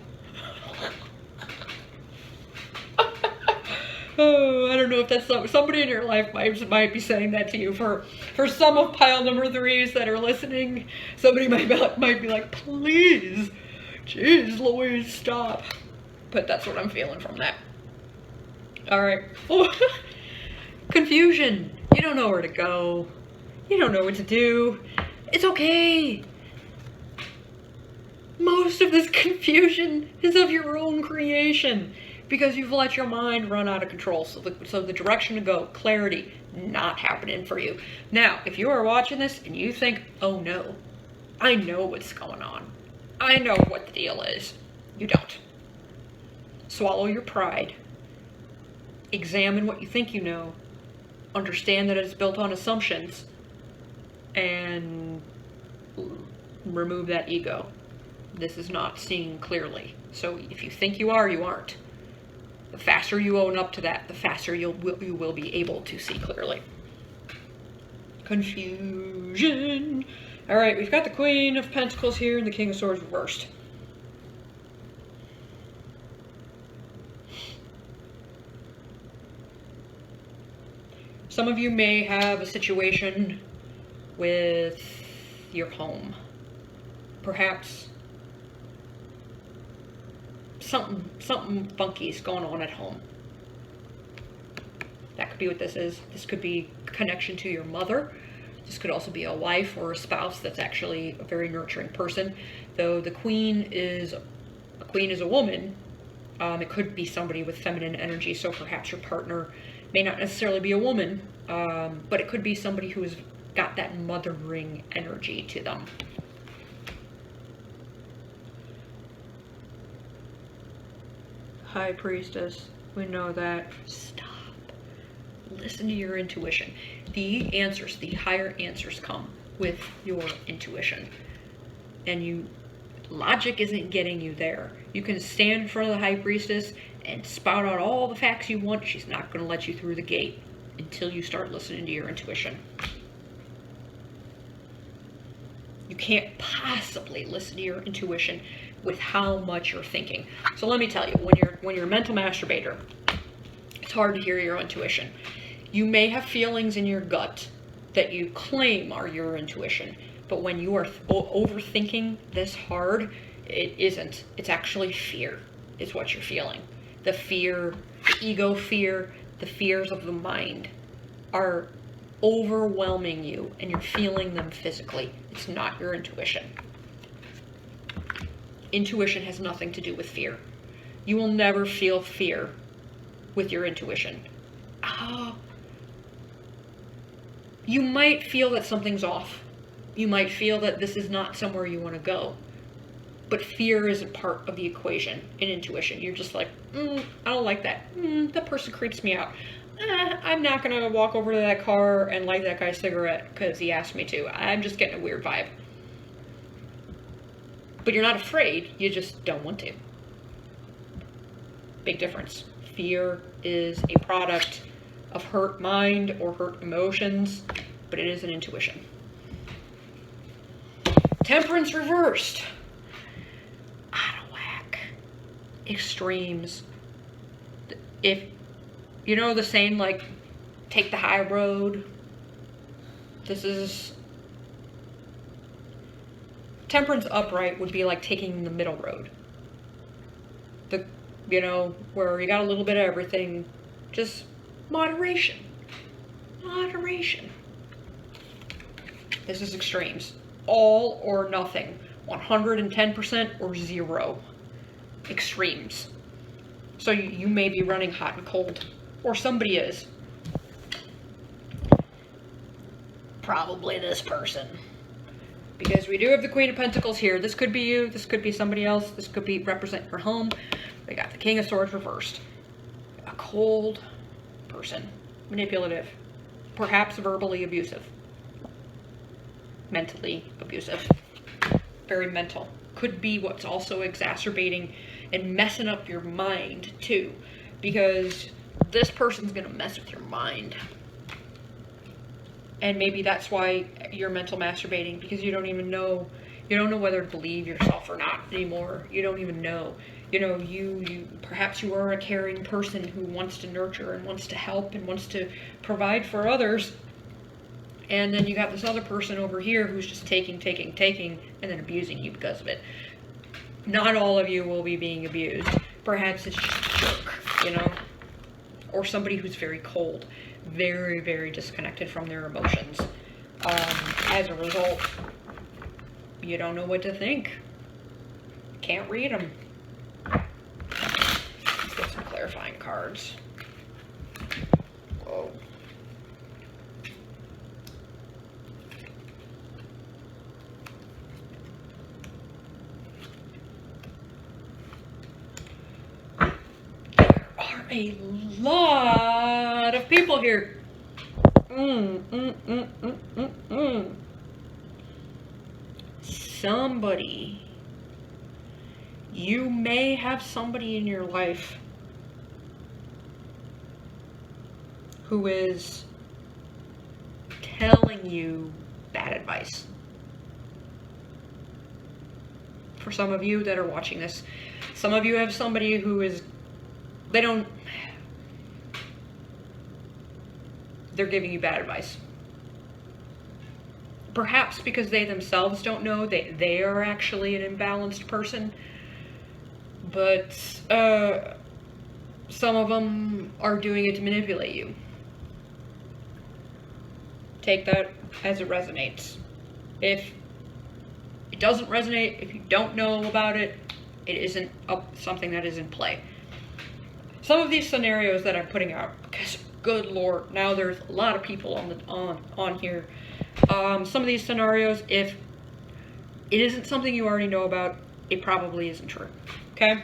Oh, I don't know if that's somebody in your life might be saying that to you. For some of pile number 3s that are listening, somebody might be like, please, jeez Louise, stop. But that's what I'm feeling from that. All right. Oh, confusion. You don't know where to go. You don't know what to do. It's okay. Most of this confusion is of your own creation, because you've let your mind run out of control. So the direction to go, clarity, not happening for you. Now, if you are watching this and you think, oh no, I know what's going on. I know what the deal is. You don't. Swallow your pride. Examine what you think you know. Understand that it's built on assumptions. And remove that ego. This is not seeing clearly. So if you think you are, you aren't. The faster you own up to that, the faster you will be able to see clearly. Confusion. All right, we've got the Queen of Pentacles here and the King of Swords reversed. Some of you may have a situation with your home. Perhaps something funky is going on at home. That could be what this is. This could be connection to your mother. This could also be a wife or a spouse that's actually a very nurturing person. Though the queen is a woman, it could be somebody with feminine energy. So perhaps your partner may not necessarily be a woman, but it could be somebody who's got that mothering energy to them. High Priestess, we know that. Stop. Listen to your intuition. The answers, the higher answers come with your intuition. And logic isn't getting you there. You can stand in front of the High Priestess and spout out all the facts you want. She's not going to let you through the gate until you start listening to your intuition. You can't possibly listen to your intuition with how much you're thinking. So let me tell you, when you're a mental masturbator, it's hard to hear your intuition. You may have feelings in your gut that you claim are your intuition, but when you are overthinking this hard, it isn't. It's actually fear is what you're feeling. the fear, the ego fear, the fears of the mind are overwhelming you and you're feeling them physically. It's not your intuition. Intuition has nothing to do with fear. You will never feel fear with your intuition. You might feel that something's off. You might feel that this is not somewhere you want to go. But fear isn't part of the equation in intuition. You're just like, I don't like that. That person creeps me out. I'm not going to walk over to that car and light that guy's cigarette because he asked me to. I'm just getting a weird vibe. But you're not afraid. You just don't want to. Big difference. Fear is a product of hurt mind or hurt emotions, but it is an intuition. Temperance reversed. Out of whack. Extremes. If, you know the saying, like, take the high road? This is... Temperance upright would be like taking the middle road. Where you got a little bit of everything. Just moderation. Moderation. This is extremes. All or nothing. 110% or 0. Extremes. So you may be running hot and cold. Or somebody is. Probably this person. Because we do have the Queen of Pentacles here. This could be you. This could be somebody else. This could be represent your home. We got the King of Swords reversed. A cold person. Manipulative. Perhaps verbally abusive. Mentally abusive. Very mental. Could be what's also exacerbating and messing up your mind too. Because this person's going to mess with your mind. And maybe that's why you're mental masturbating, because you don't even know, you don't know whether to believe yourself or not anymore. You don't even know. Perhaps you are a caring person who wants to nurture and wants to help and wants to provide for others. And then you got this other person over here who's just taking, and then abusing you because of it. Not all of you will be being abused. Perhaps it's just a jerk, or somebody who's very cold. Very, very disconnected from their emotions. As a result, you don't know what to think. Can't read them. Let's get some clarifying cards. Whoa. A lot of people here. Somebody. You may have somebody in your life who is telling you bad advice. For some of you that are watching this, some of you have somebody who is they're giving you bad advice. Perhaps because they themselves don't know they are actually an imbalanced person. But some of them are doing it to manipulate you. Take that as it resonates. If it doesn't resonate, if you don't know about it, it isn't something that is in play. Some of these scenarios that I'm putting out, because good Lord, now there's a lot of people on here. Some of these scenarios, if it isn't something you already know about, it probably isn't true. Okay?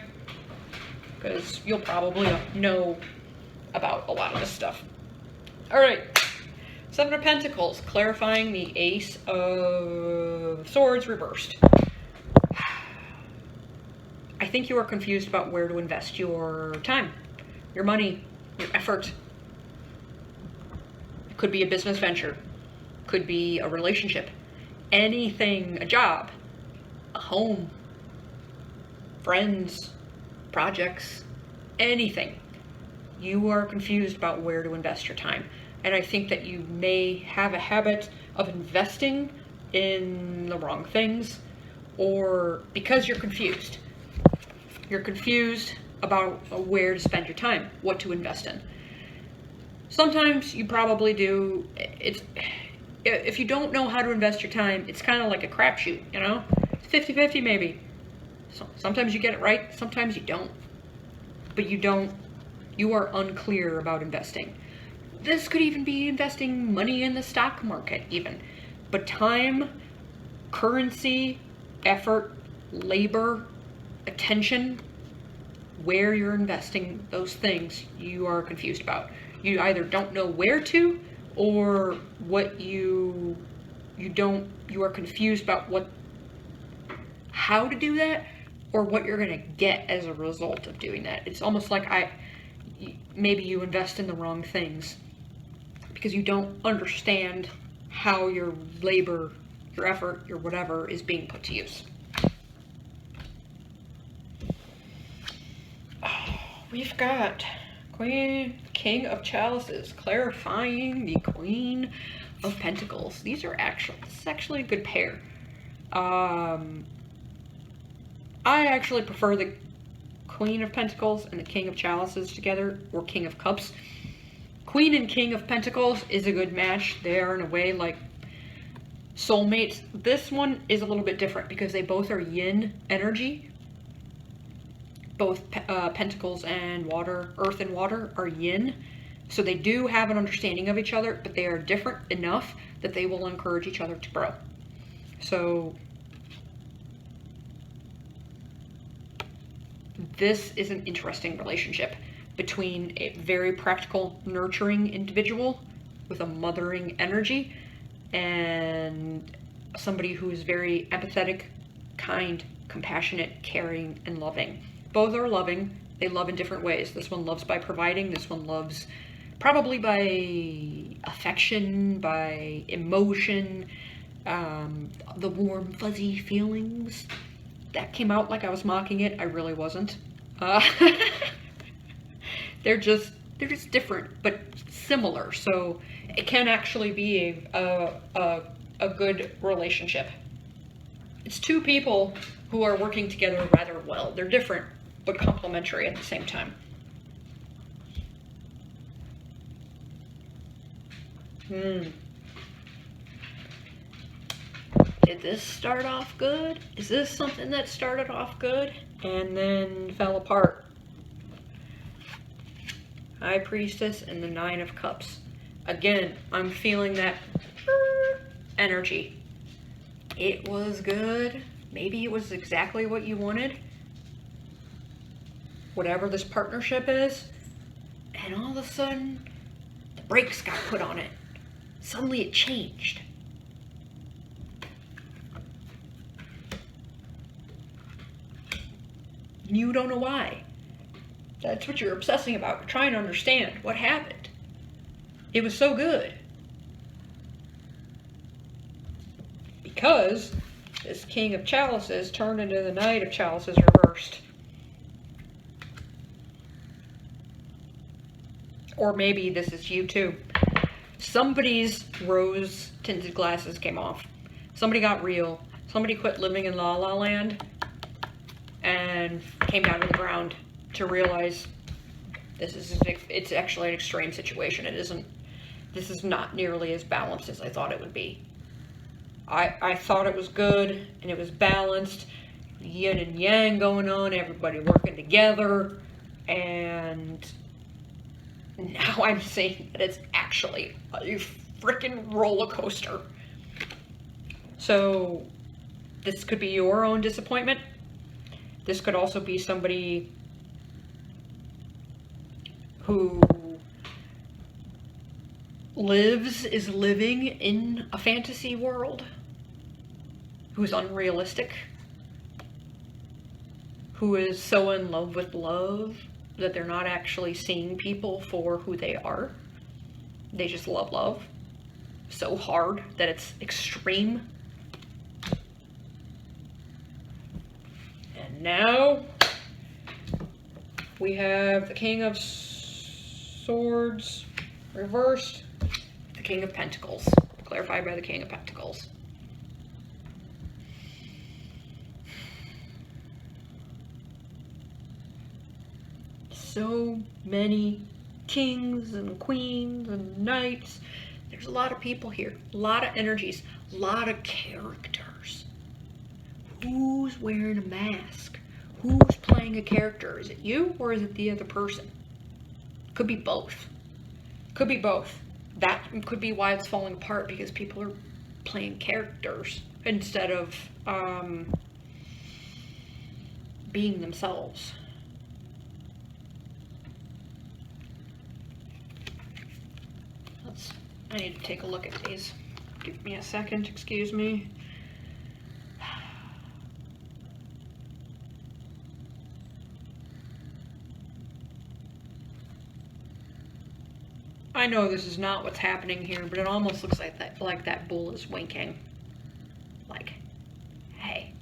Because you'll probably know about a lot of this stuff. Alright. 7 of Pentacles, clarifying the Ace of Swords reversed. I think you are confused about where to invest your time, your money, your effort. It could be a business venture, could be a relationship, anything, a job, a home, friends, projects, anything. You are confused about where to invest your time. And I think that you may have a habit of investing in the wrong things, or because you're confused. You're confused about where to spend your time, what to invest in. Sometimes you probably do. If you don't know how to invest your time, it's kind of like a crapshoot, you know? It's 50-50 maybe. So, sometimes you get it right, sometimes you don't. But you are unclear about investing. This could even be investing money in the stock market even. But time, currency, effort, labor, attention, where you're investing those things, you are confused about. You either don't know where to, or what you are confused about how to do that, or what you're gonna get as a result of doing that. It's almost like maybe you invest in the wrong things because you don't understand how your labor, your effort, your whatever is being put to use. We've got King of Chalices, clarifying the Queen of Pentacles. This is actually a good pair. I actually prefer the Queen of Pentacles and the King of Chalices together, or King of Cups. Queen and King of Pentacles is a good match. They are in a way like soulmates. This one is a little bit different because they both are yin energy. Both pentacles and water, earth and water, are yin. So they do have an understanding of each other, but they are different enough that they will encourage each other to grow. So this is an interesting relationship between a very practical, nurturing individual with a mothering energy and somebody who is very empathetic, kind, compassionate, caring, and loving. Both are loving. They love in different ways. This one loves by providing. This one loves probably by affection, by emotion, the warm, fuzzy feelings. That came out like I was mocking it. I really wasn't. They're just different, but similar. So it can actually be a good relationship. It's two people who are working together rather well. They're different, but complementary at the same time. Did this start off good? Is this something that started off good and then fell apart? High Priestess and the Nine of Cups. Again, I'm feeling that energy. It was good. Maybe it was exactly what you wanted. Whatever this partnership is. And all of a sudden, the brakes got put on it. Suddenly it changed. You don't know why. That's what you're obsessing about. You're trying to understand what happened. It was so good. Because this King of Chalices turned into the Knight of Chalices reversed. Or maybe this is you too. Somebody's rose-tinted glasses came off. Somebody got real. Somebody quit living in La La Land and came down to the ground to realize it's actually an extreme situation. This is not nearly as balanced as I thought it would be. I thought it was good and it was balanced, yin and yang going on, everybody working together, and now I'm seeing that it's actually a freaking roller coaster. So this could be your own disappointment. This could also be somebody who is living in a fantasy world, who's unrealistic, who is so in love with love that they're not actually seeing people for who they are. They just love love so hard that it's extreme. And now we have the King of Swords reversed, the King of Pentacles, clarified by the King of Pentacles. so many kings and queens and knights. There's a lot of people here, a lot of energies, a lot of characters. Who's wearing a mask? Who's playing a character? Is it you or is it the other person? Could be both. Could be both. That could be why it's falling apart, because people are playing characters instead of being themselves. I need to take a look at these. Give me a second, excuse me. I know this is not what's happening here, but it almost looks like that bull is winking. Like, hey.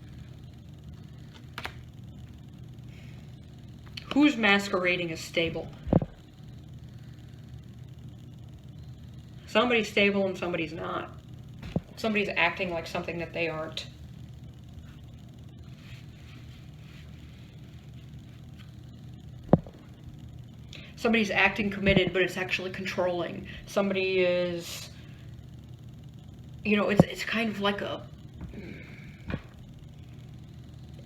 Who's masquerading as stable? Somebody's stable and somebody's not. Somebody's acting like something that they aren't. Somebody's acting committed, but it's actually controlling. Somebody is, you know, it's kind of like a,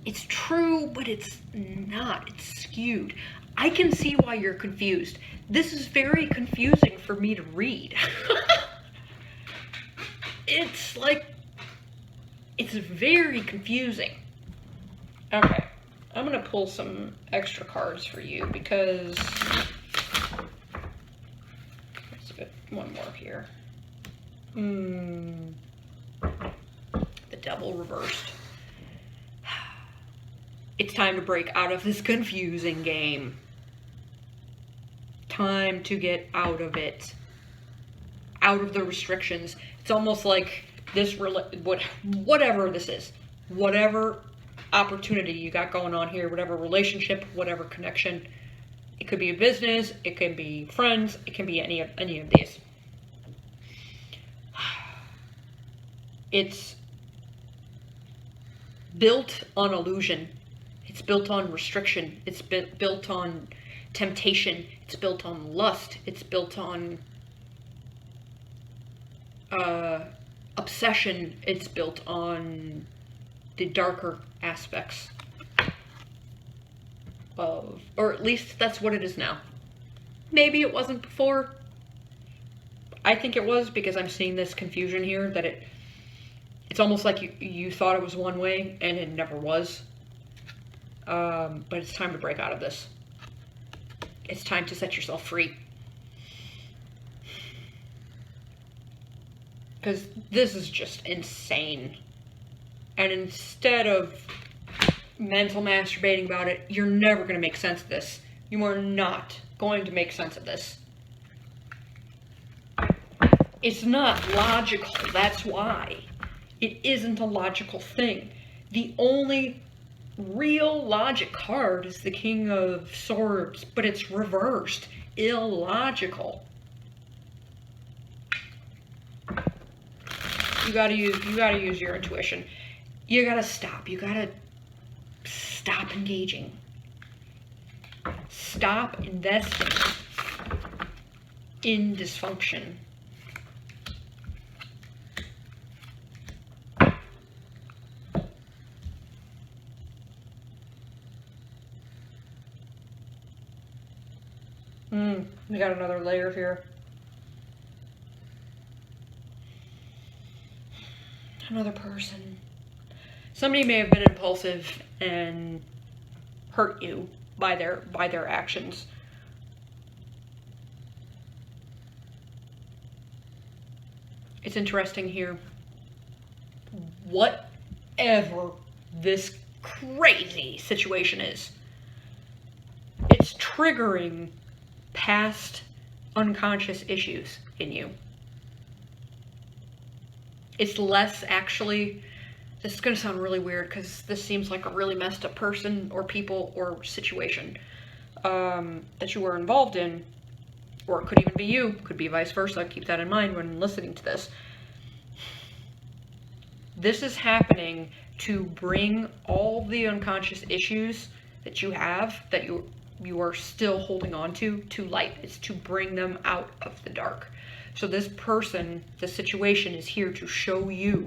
it's true, but it's not. It's skewed. I can see why you're confused. This is very confusing for me to read. It's like, it's very confusing. Okay, I'm gonna pull some extra cards for you because, let's get one more here. The Devil reversed. It's time to break out of this confusing game. Time to get out of it. Out of the restrictions. It's almost like this, whatever this is, whatever opportunity you got going on here, whatever relationship, whatever connection. It could be a business, it could be friends, it can be any of these. It's built on illusion. It's built on restriction. It's built on temptation. It's built on lust. It's built on obsession. It's built on the darker aspects of, or at least that's what it is now. Maybe it wasn't before. I think it was, because I'm seeing this confusion here, that it's almost like you thought it was one way and it never was. But it's time to break out of this. It's time to set yourself free. Because this is just insane. And instead of mental masturbating about it, you're never going to make sense of this. You are not going to make sense of this. It's not logical, that's why. It isn't a logical thing. The only real logic card is the King of Swords, but it's reversed. Illogical. You gotta use your intuition. You gotta stop. You gotta stop engaging. Stop investing in dysfunction. We got another layer here. Another person. Somebody may have been impulsive and hurt you by their actions. It's interesting here. Whatever this crazy situation is, it's triggering past unconscious issues in you. It's less actually, this is going to sound really weird because this seems like a really messed up person or people or situation that you were involved in, or it could even be you, could be vice versa. Keep that in mind when listening to this. This is happening to bring all the unconscious issues that you have, that you you are still holding on to light. It's to bring them out of the dark. So this person, the situation is here to show you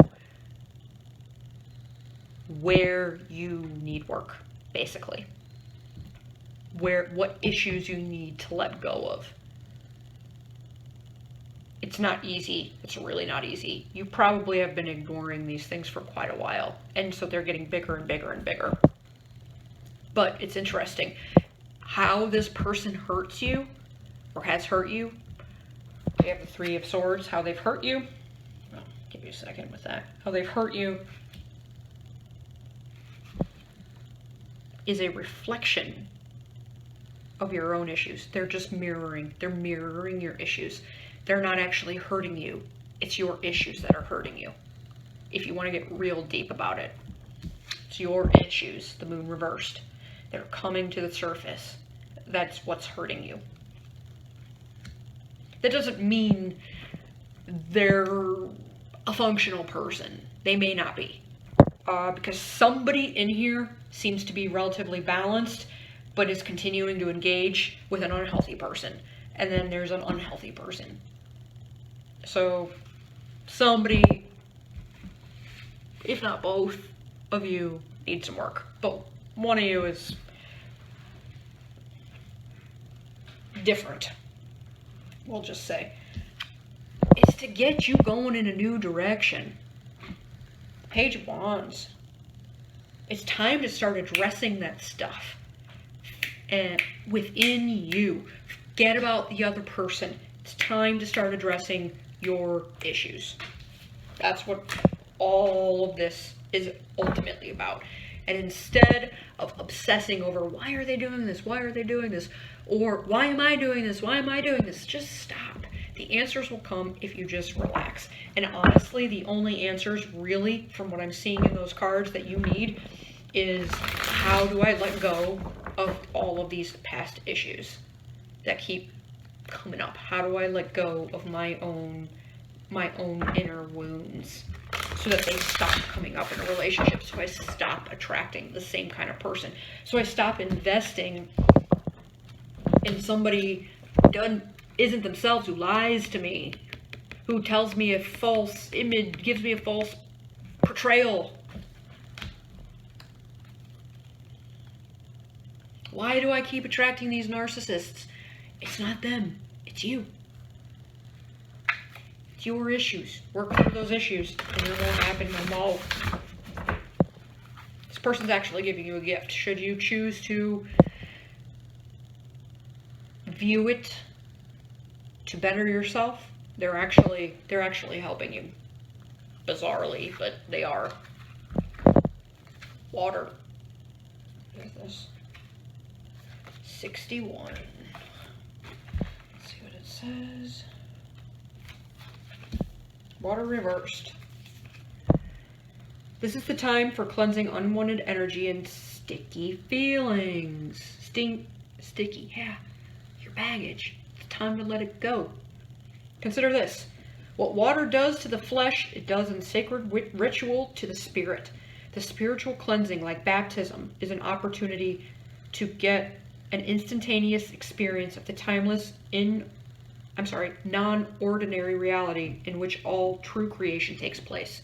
where you need work, basically. What issues you need to let go of. It's not easy. It's really not easy. You probably have been ignoring these things for quite a while, and so they're getting bigger and bigger and bigger. But it's interesting how this person hurts you, or has hurt you. We have the Three of Swords, how they've hurt you. I'll give you a second with that. How they've hurt you is a reflection of your own issues. They're just mirroring. They're mirroring your issues. They're not actually hurting you. It's your issues that are hurting you. If you want to get real deep about it, it's your issues, the moon reversed. They're coming to the surface. That's what's hurting you. That doesn't mean they're a functional person. They may not be. Because somebody in here seems to be relatively balanced, but is continuing to engage with an unhealthy person. And then there's an unhealthy person. So somebody, if not both of you, need some work. But one of you is different, we'll just say. It's to get you going in a new direction. Page of Wands. It's time to start addressing that stuff. And within you. Forget about the other person. It's time to start addressing your issues. That's what all of this is ultimately about. And instead of obsessing over why are they doing this, why are they doing this, or why am I doing this, why am I doing this, just stop. The answers will come if you just relax. And honestly, the only answers really, from what I'm seeing in those cards that you need, is how do I let go of all of these past issues that keep coming up? How do I let go of my own inner wounds so that they stop coming up in a relationship, so I stop attracting the same kind of person, so I stop investing in somebody who isn't themselves, who lies to me, who tells me a false image, gives me a false portrayal. Why do I keep attracting these narcissists? It's not them. It's you. It's your issues. Work through those issues, and it won't happen no more. This person's actually giving you a gift. Should you choose to view it to better yourself, they're actually helping you. Bizarrely, but they are. Water. What is this? 61. Let's see what it says. Water reversed. This is the time for cleansing unwanted energy and sticky feelings. Sticky, yeah. Your baggage. It's time to let it go. Consider this. What water does to the flesh, it does in sacred ritual to the spirit. The spiritual cleansing, like baptism, is an opportunity to get an instantaneous experience of the timeless, non-ordinary reality in which all true creation takes place.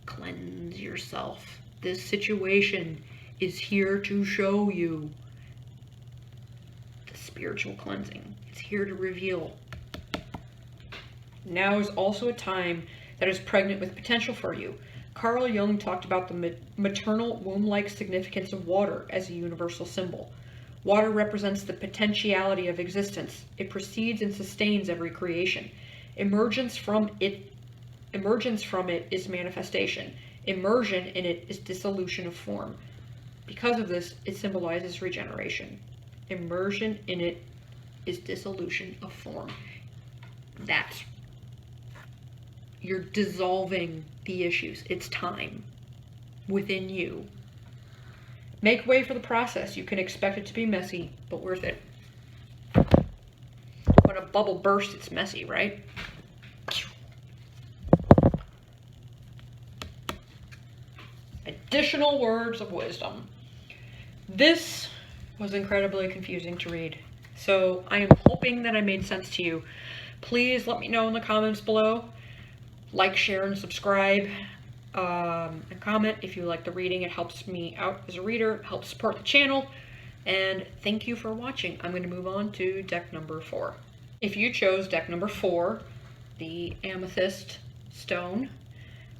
Cleanse yourself. This situation is here to show you the spiritual cleansing. It's here to reveal. Now is also a time that is pregnant with potential for you. Carl Jung talked about the maternal womb-like significance of water as a universal symbol. Water represents the potentiality of existence. It precedes and sustains every creation. Emergence from it is manifestation. Immersion in it is dissolution of form. Because of this, it symbolizes regeneration. Immersion in it is dissolution of form. You're dissolving the issues. It's time within you. Make way for the process. You can expect it to be messy, but worth it. When a bubble bursts, it's messy, right? Additional words of wisdom. This was incredibly confusing to read. So I am hoping that I made sense to you. Please let me know in the comments below. Like, share, and subscribe. And comment if you like the reading. It helps me out as a reader, helps support the channel. And thank you for watching. I'm going to move on to deck number 4. If you chose deck number 4, the Amethyst Stone,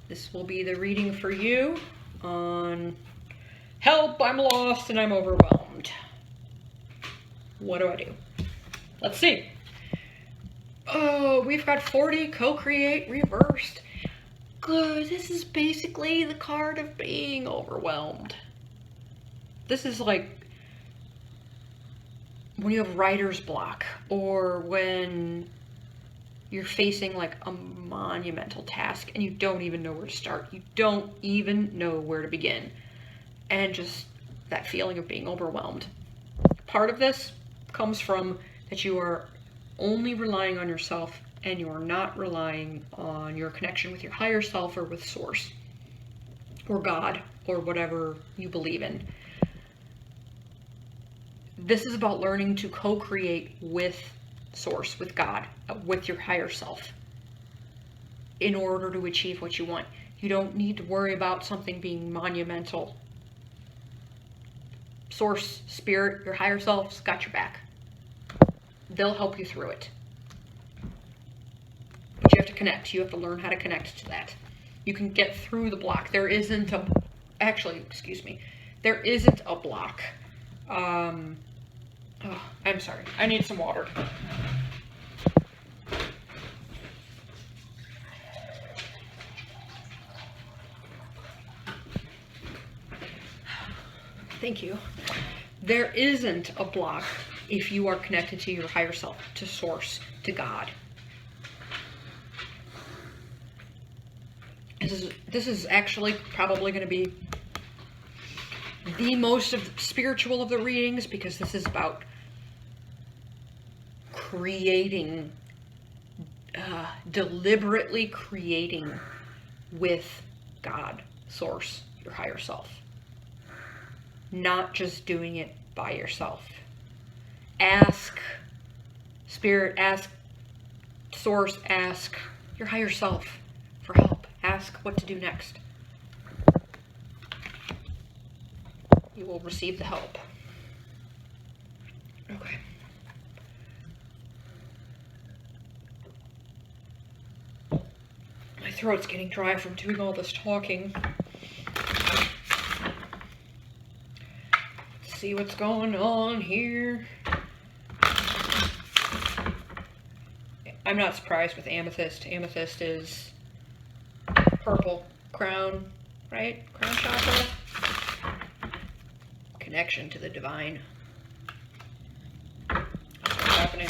this will be the reading for you on Help, I'm lost and I'm overwhelmed. What do I do? Let's see. Oh, we've got 40, co-create, reversed. Good, this is basically the card of being overwhelmed. This is like when you have writer's block, or when you're facing like a monumental task and you don't even know where to start. You don't even know where to begin. And just that feeling of being overwhelmed. Part of this comes from that you are only relying on yourself and you are not relying on your connection with your higher self or with Source or God or whatever you believe in. This is about learning to co-create with Source, with God, with your higher self in order to achieve what you want. You don't need to worry about something being monumental. Source, Spirit, your higher self's got your back. They'll help you through it. But you have to connect. You have to learn how to connect to that. You can get through the block. There isn't a... Actually, excuse me. There isn't a block. Oh, I'm sorry. I need some water. Thank you. There isn't a block if you are connected to your higher self, to Source, to God. This is actually probably going to be the most spiritual of the readings, because this is about creating, deliberately creating with God, Source, your higher self. Not just doing it by yourself. Ask Spirit, ask Source, ask your higher self for help. Ask what to do next. You will receive the help. Okay. My throat's getting dry from doing all this talking. Let's see what's going on here. I'm not surprised with Amethyst. Amethyst is purple. Crown, right? Crown chakra. Connection to the divine. That's what's happening.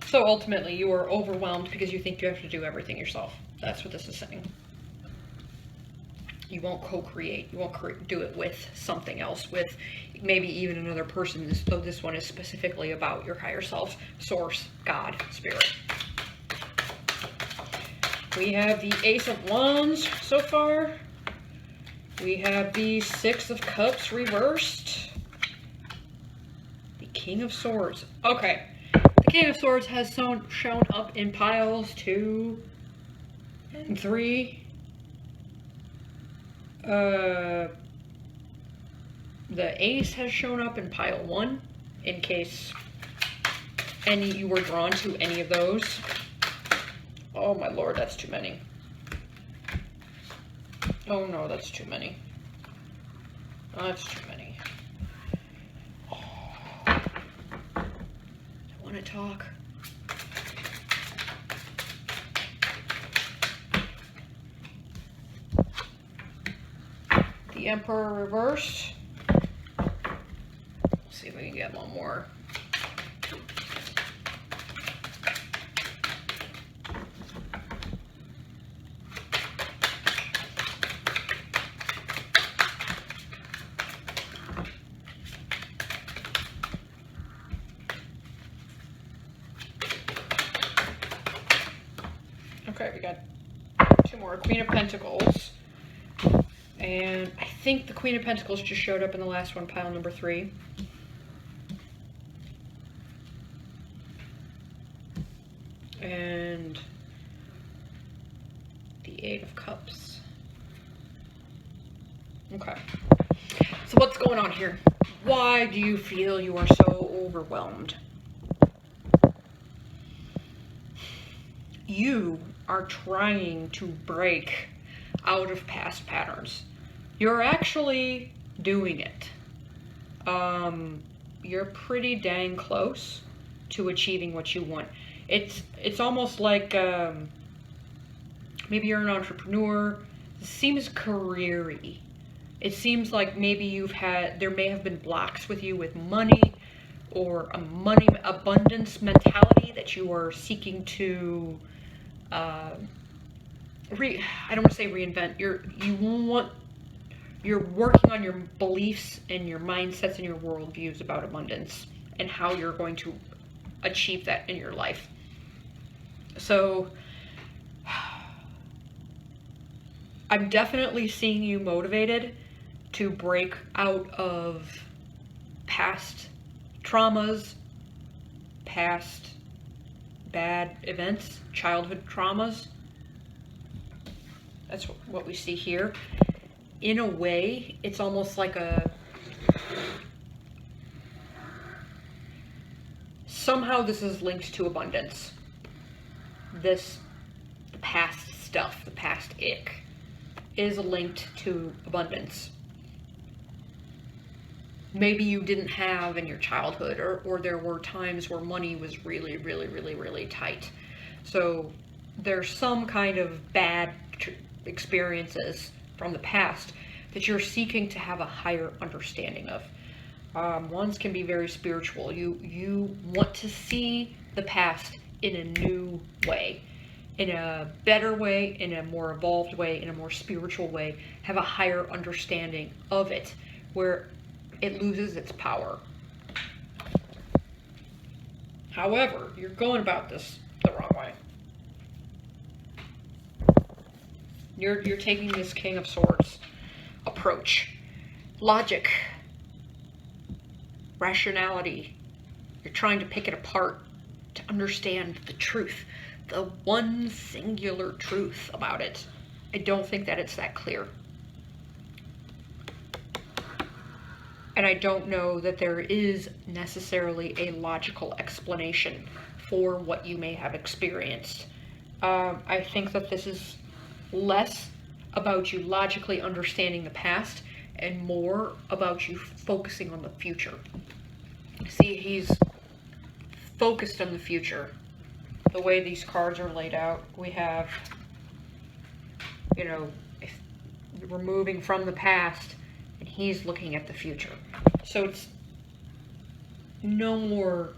So ultimately, you are overwhelmed because you think you have to do everything yourself. That's what this is saying. You won't co-create. You won't do it with something else, with maybe even another person. Though this one is specifically about your higher self, Source, God, Spirit. We have the Ace of Wands so far. We have the Six of Cups reversed. The King of Swords. Okay. The King of Swords has shown up in piles 2 and 3. The Ace has shown up in pile 1, in case you were drawn to any of those. Oh my lord, that's too many. Oh no, that's too many. That's too many. Oh. I want to talk. The Emperor reversed. Let's see if we can get one more. Okay, we got 2 Two more. Queen of Pentacles. And I think the Queen of Pentacles just showed up in the last one, pile number 3. And the 8 of Cups. Okay. So what's going on here? Why do you feel you are so overwhelmed? You are trying to break out of past patterns. You're actually doing it. You're pretty dang close to achieving what you want. It's almost like maybe you're an entrepreneur. It seems career-y. It seems like maybe there may have been blocks with you with money, or a money abundance mentality that you are seeking to I don't want to say reinvent. You're working on your beliefs and your mindsets and your worldviews about abundance and how you're going to achieve that in your life. So I'm definitely seeing you motivated to break out of past traumas, past bad events, childhood traumas. That's what we see here. In a way, it's almost like somehow this is linked to abundance. The past stuff, the past ick, is linked to abundance. Maybe you didn't have in your childhood, or there were times where money was really, really, really, really tight. So there's some kind of bad experiences from the past that you're seeking to have a higher understanding of. Ones can be very spiritual. You want to see the past in a new way, in a better way, in a more evolved way, in a more spiritual way, have a higher understanding of it, where it loses its power. However, you're going about this the wrong way. You're taking this King of Swords approach. Logic. Rationality. You're trying to pick it apart to understand the truth. The one singular truth about it. I don't think that it's that clear. And I don't know that there is necessarily a logical explanation for what you may have experienced. I think that this is less about you logically understanding the past and more about you focusing on the future. See, he's focused on the future. The way these cards are laid out, we have, if we're moving from the past and he's looking at the future. So it's no more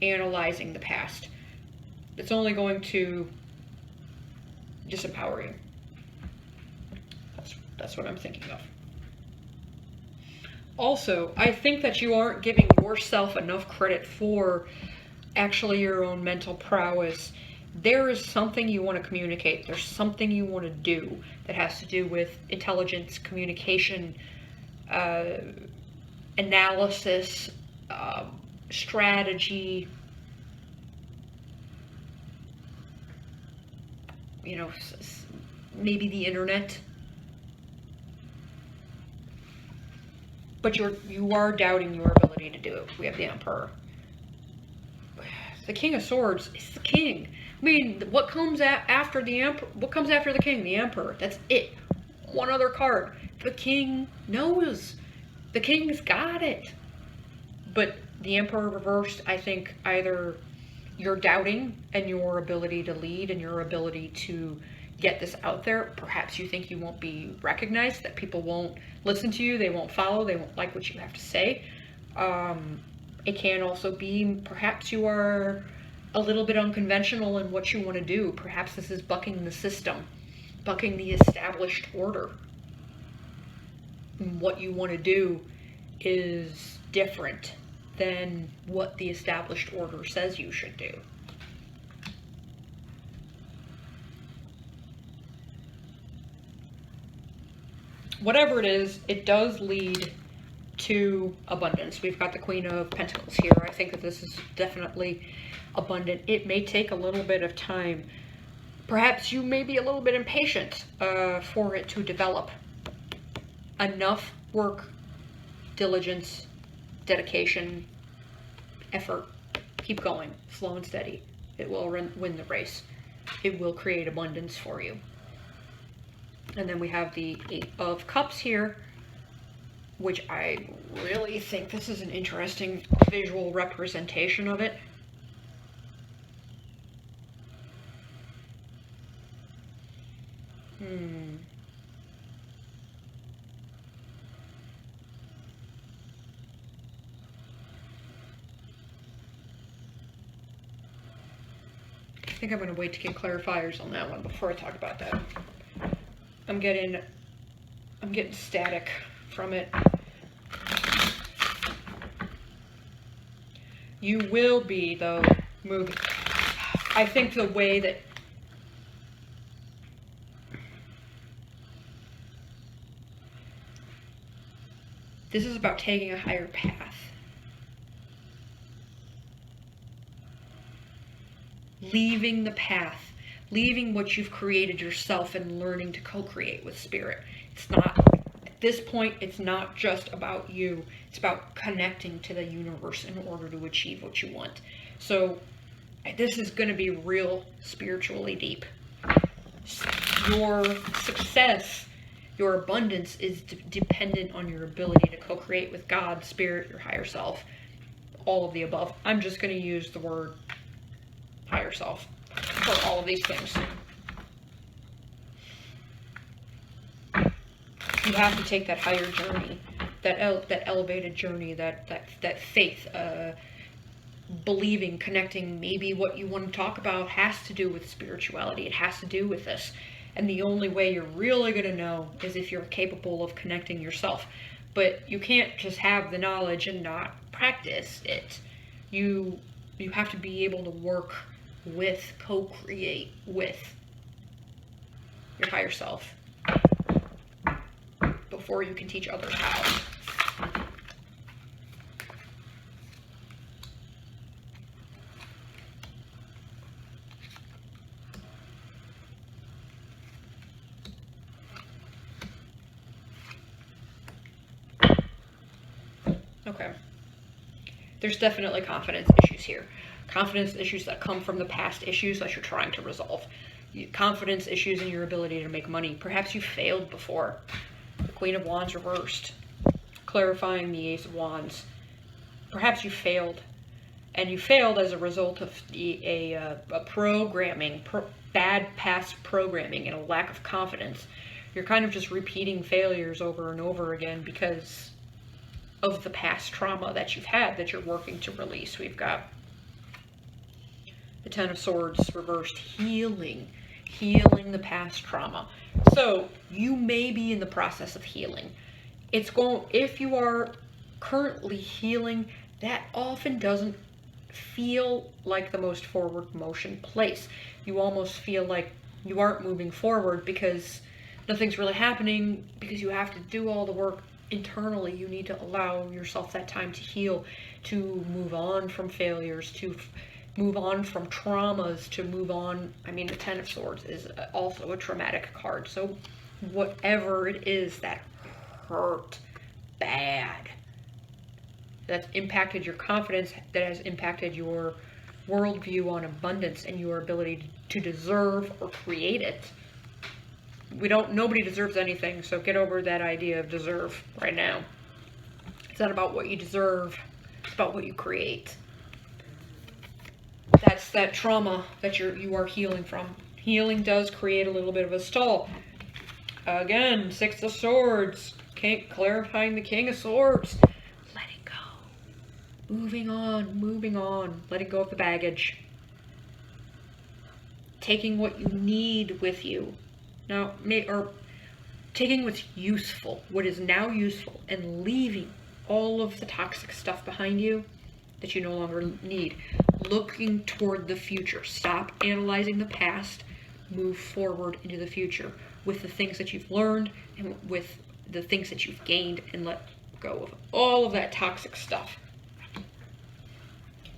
analyzing the past. It's only going to disempower you. That's what I'm thinking of. Also, I think that you aren't giving yourself enough credit for actually your own mental prowess. There is something you want to communicate. There's something you want to do that has to do with intelligence, communication, analysis, strategy, maybe the internet. But you are doubting your ability to do it. We have the Emperor. The King of Swords is the king. I mean, what comes after the Emperor? What comes after the king? The Emperor. That's it. One other card. The king knows. The king's got it. But the Emperor reversed, I think either you're doubting in your ability to lead and your ability to get this out there. Perhaps you think you won't be recognized, that people won't listen to you, they won't follow, they won't like what you have to say. It can also be perhaps you are a little bit unconventional in what you want to do. Perhaps this is bucking the system, bucking the established order. And what you want to do is different than what the established order says you should do. whatever it is, it does lead to abundance. We've got the Queen of Pentacles here. I think that this is definitely abundant. It may take a little bit of time. Perhaps you may be a little bit impatient for it to develop. Enough work, diligence, dedication, effort. Keep going, slow and steady. It will win the race. It will create abundance for you. And then we have the Eight of Cups here, which I really think this is an interesting visual representation of it. I think I'm going to wait to get clarifiers on that one before I talk about that. I'm getting static from it. You will be, though, moving. I think the way that this is about taking a higher path. Leaving the path. Leaving what you've created yourself and learning to co-create with spirit. It's not, at this point, it's not just about you. It's about connecting to the universe in order to achieve what you want. So this is going to be real spiritually deep. Your success, your abundance is dependent on your ability to co-create with God, spirit, your higher self, all of the above. I'm just going to use the word higher self for all of these things. You have to take that higher journey, that elevated journey, that faith, believing, connecting. Maybe what you want to talk about has to do with spirituality. It has to do with this. And the only way you're really going to know is if you're capable of connecting yourself. But you can't just have the knowledge and not practice it. You have to be able to work with, co-create with your higher self before you can teach others how. Okay. There's definitely confidence issues here. Confidence issues that come from the past issues that you're trying to resolve. Confidence issues in your ability to make money. Perhaps you failed before. The Queen of Wands reversed. Clarifying the Ace of Wands. Perhaps you failed. And you failed as a result of a programming, bad past programming and a lack of confidence. You're kind of just repeating failures over and over again because of the past trauma that you've had that you're working to release. We've got the Ten of Swords reversed, healing the past trauma. So you may be in the process of healing. If you are currently healing, that often doesn't feel like the most forward motion place. You almost feel like you aren't moving forward because nothing's really happening, because you have to do all the work internally. You need to allow yourself that time to heal, to move on from failures, to move on from traumas, to move on. I mean, the Ten of Swords is also a traumatic card. So whatever it is that hurt bad, that's impacted your confidence, that has impacted your worldview on abundance and your ability to deserve or create it. Nobody deserves anything, so get over that idea of deserve right now. It's not about what you deserve, it's about what you create. That's that trauma that you are healing from. Healing does create a little bit of a stall. Again, Six of Swords, clarifying the King of Swords. Letting go. Moving on, letting go of the baggage. Taking what you need with you. Now, or taking what's useful, what is now useful, and leaving all of the toxic stuff behind you that you no longer need. Looking toward the future. Stop analyzing the past. Move forward into the future with the things that you've learned and with the things that you've gained and let go of all of that toxic stuff.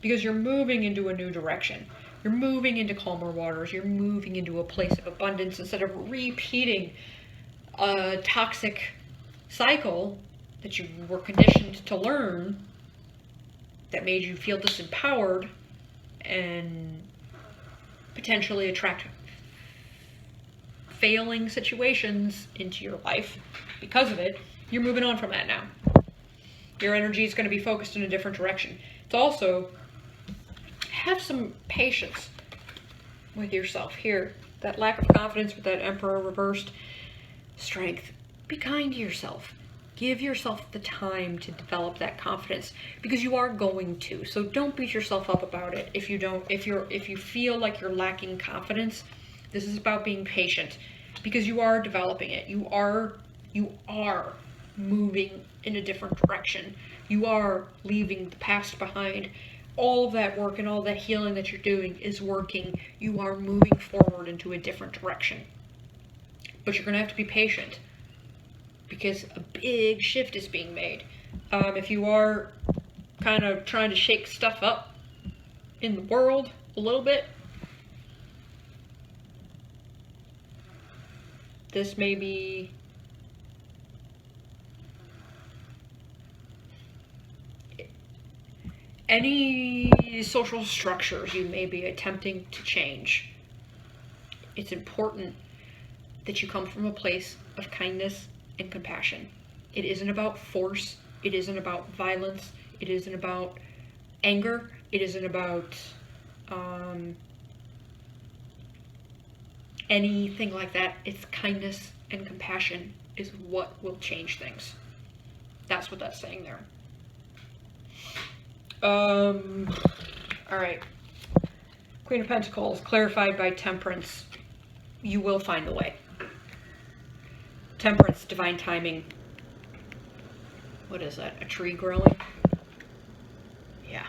Because you're moving into a new direction. You're moving into calmer waters. You're moving into a place of abundance instead of repeating a toxic cycle that you were conditioned to learn that made you feel disempowered and potentially attract failing situations into your life because of it. You're moving on from that now. Your energy is going to be focused in a different direction. It's also, have some patience with yourself here. That lack of confidence with that Emperor reversed. Strength. Be kind to yourself. Give yourself the time to develop that confidence, because you are going to. So don't beat yourself up about it if you feel like you're lacking confidence. This is about being patient, because you are developing it. You are moving in a different direction. You are leaving the past behind. All of that work and all that healing that you're doing is working. You are moving forward into a different direction. But you're going to have to be patient, because a big shift is being made. If you are kind of trying to shake stuff up in the world a little bit, this may be any social structures you may be attempting to change. It's important that you come from a place of kindness and compassion. It isn't about force. It isn't about violence. It isn't about anger. It isn't about anything like that. It's kindness and compassion is what will change things. That's what that's saying there. All right. Queen of Pentacles, clarified by Temperance. You will find a way. Temperance, divine timing. What is that? A tree growing? Yeah.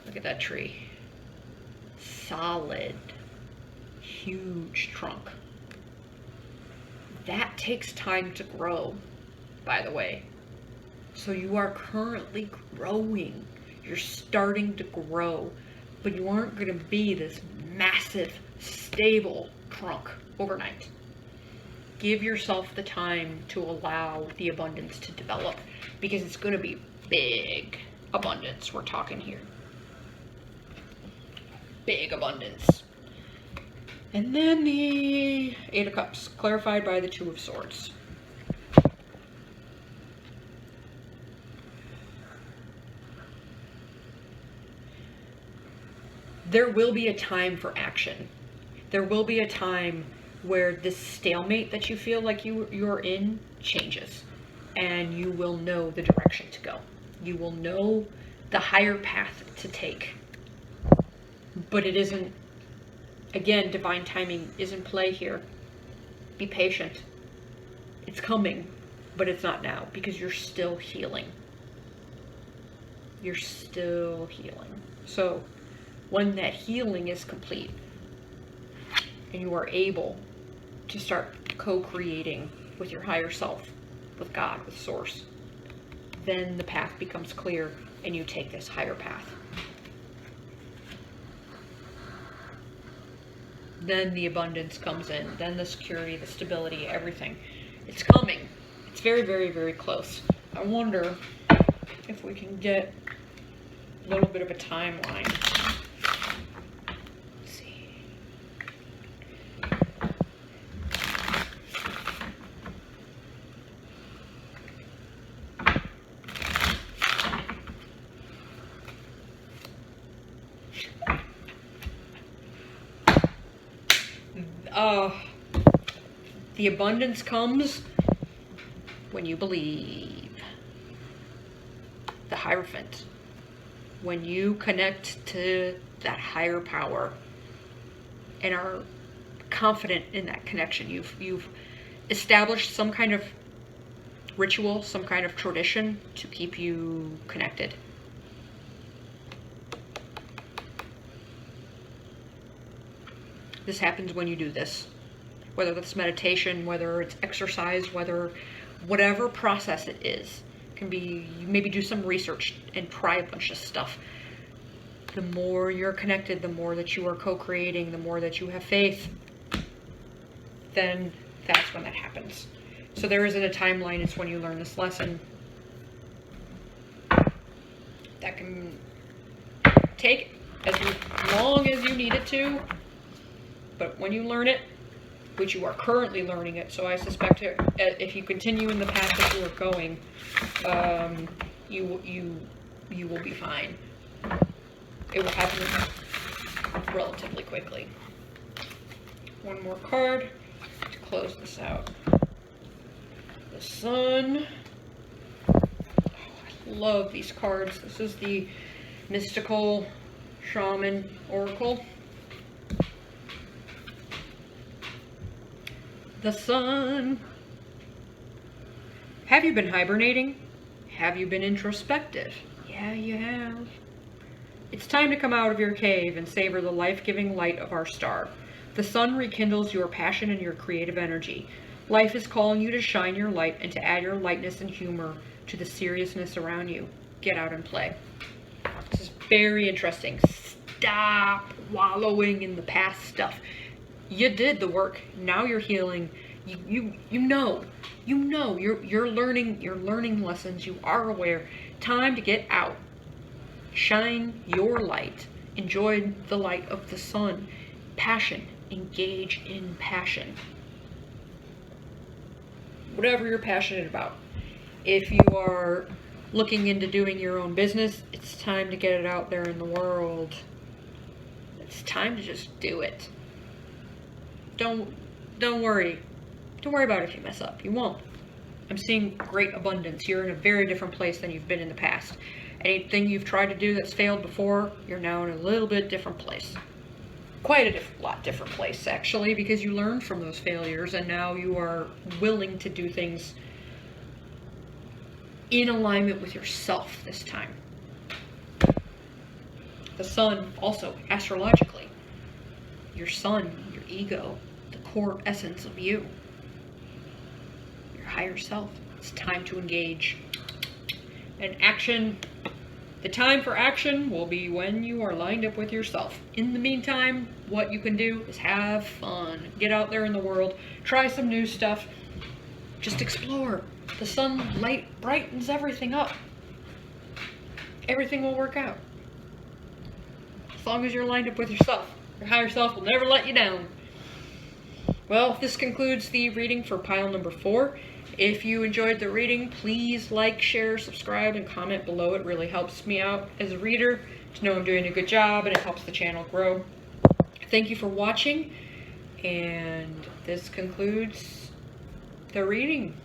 Look at that tree. Solid. Huge trunk. That takes time to grow, by the way. So you are currently growing. You're starting to grow. But you aren't going to be this massive, stable trunk overnight. Give yourself the time to allow the abundance to develop, because it's going to be big abundance we're talking here. Big abundance. And then the Eight of Cups, clarified by the Two of Swords. There will be a time for action. There will be a time where this stalemate that you feel like you're in changes, and you will know the direction to go. You will know the higher path to take. But it isn't, again, divine timing is in play here. Be patient. It's coming, but it's not now, because you're still healing. You're still healing. So when that healing is complete and you are able to start co-creating with your higher self, with God, with Source, then the path becomes clear and you take this higher path. Then the abundance comes in, then the security, the stability, everything. It's coming. It's very, very, very close. I wonder if we can get a little bit of a timeline. Let's see. The abundance comes when you believe. The Hierophant. When you connect to that higher power and are confident in that connection, you've established some kind of ritual, some kind of tradition to keep you connected. This happens when you do this. whether that's meditation, whether it's exercise, whatever process it is. Can be, you maybe do some research and try a bunch of stuff. The more you're connected, the more that you are co-creating, the more that you have faith, then that's when that happens. So there isn't a timeline. It's when you learn this lesson. That can take as long as you need it to, but when you learn it, which you are currently learning it, so I suspect if you continue in the path that you are going, you will be fine. It will happen relatively quickly. One more card to close this out. The Sun. Oh, I love these cards. This is the Mystical Shaman Oracle. The Sun. Have you been hibernating? Have you been introspective? Yeah, you have. It's time to come out of your cave and savor the life-giving light of our star. The sun rekindles your passion and your creative energy. Life is calling you to shine your light and to add your lightness and humor to the seriousness around you. Get out and play. This is very interesting. Stop wallowing in the past stuff. You did the work. Now you're healing. You know you're learning lessons. You are aware. Time to get out. Shine your light. Enjoy the light of the sun. Passion. Engage in passion. Whatever you're passionate about. If you are looking into doing your own business, it's time to get it out there in the world. It's time to just do it. Don't worry. Don't worry about it if you mess up. You won't. I'm seeing great abundance. You're in a very different place than you've been in the past. Anything you've tried to do that's failed before, you're now in a little bit different place. Quite a lot different place, actually, because you learned from those failures and now you are willing to do things in alignment with yourself this time. The sun, also, astrologically, your sun, your ego, the core essence of you, your higher self. It's time to engage. And action, the time for action will be when you are lined up with yourself. In the meantime, what you can do is have fun. Get out there in the world, try some new stuff, just explore. The sunlight brightens everything up. Everything will work out. As long as you're lined up with yourself. Your higher self will never let you down. Well, this concludes the reading for pile number 4. If you enjoyed the reading, please like, share, subscribe, and comment below. It really helps me out as a reader to know I'm doing a good job, and it helps the channel grow. Thank you for watching, and this concludes the reading.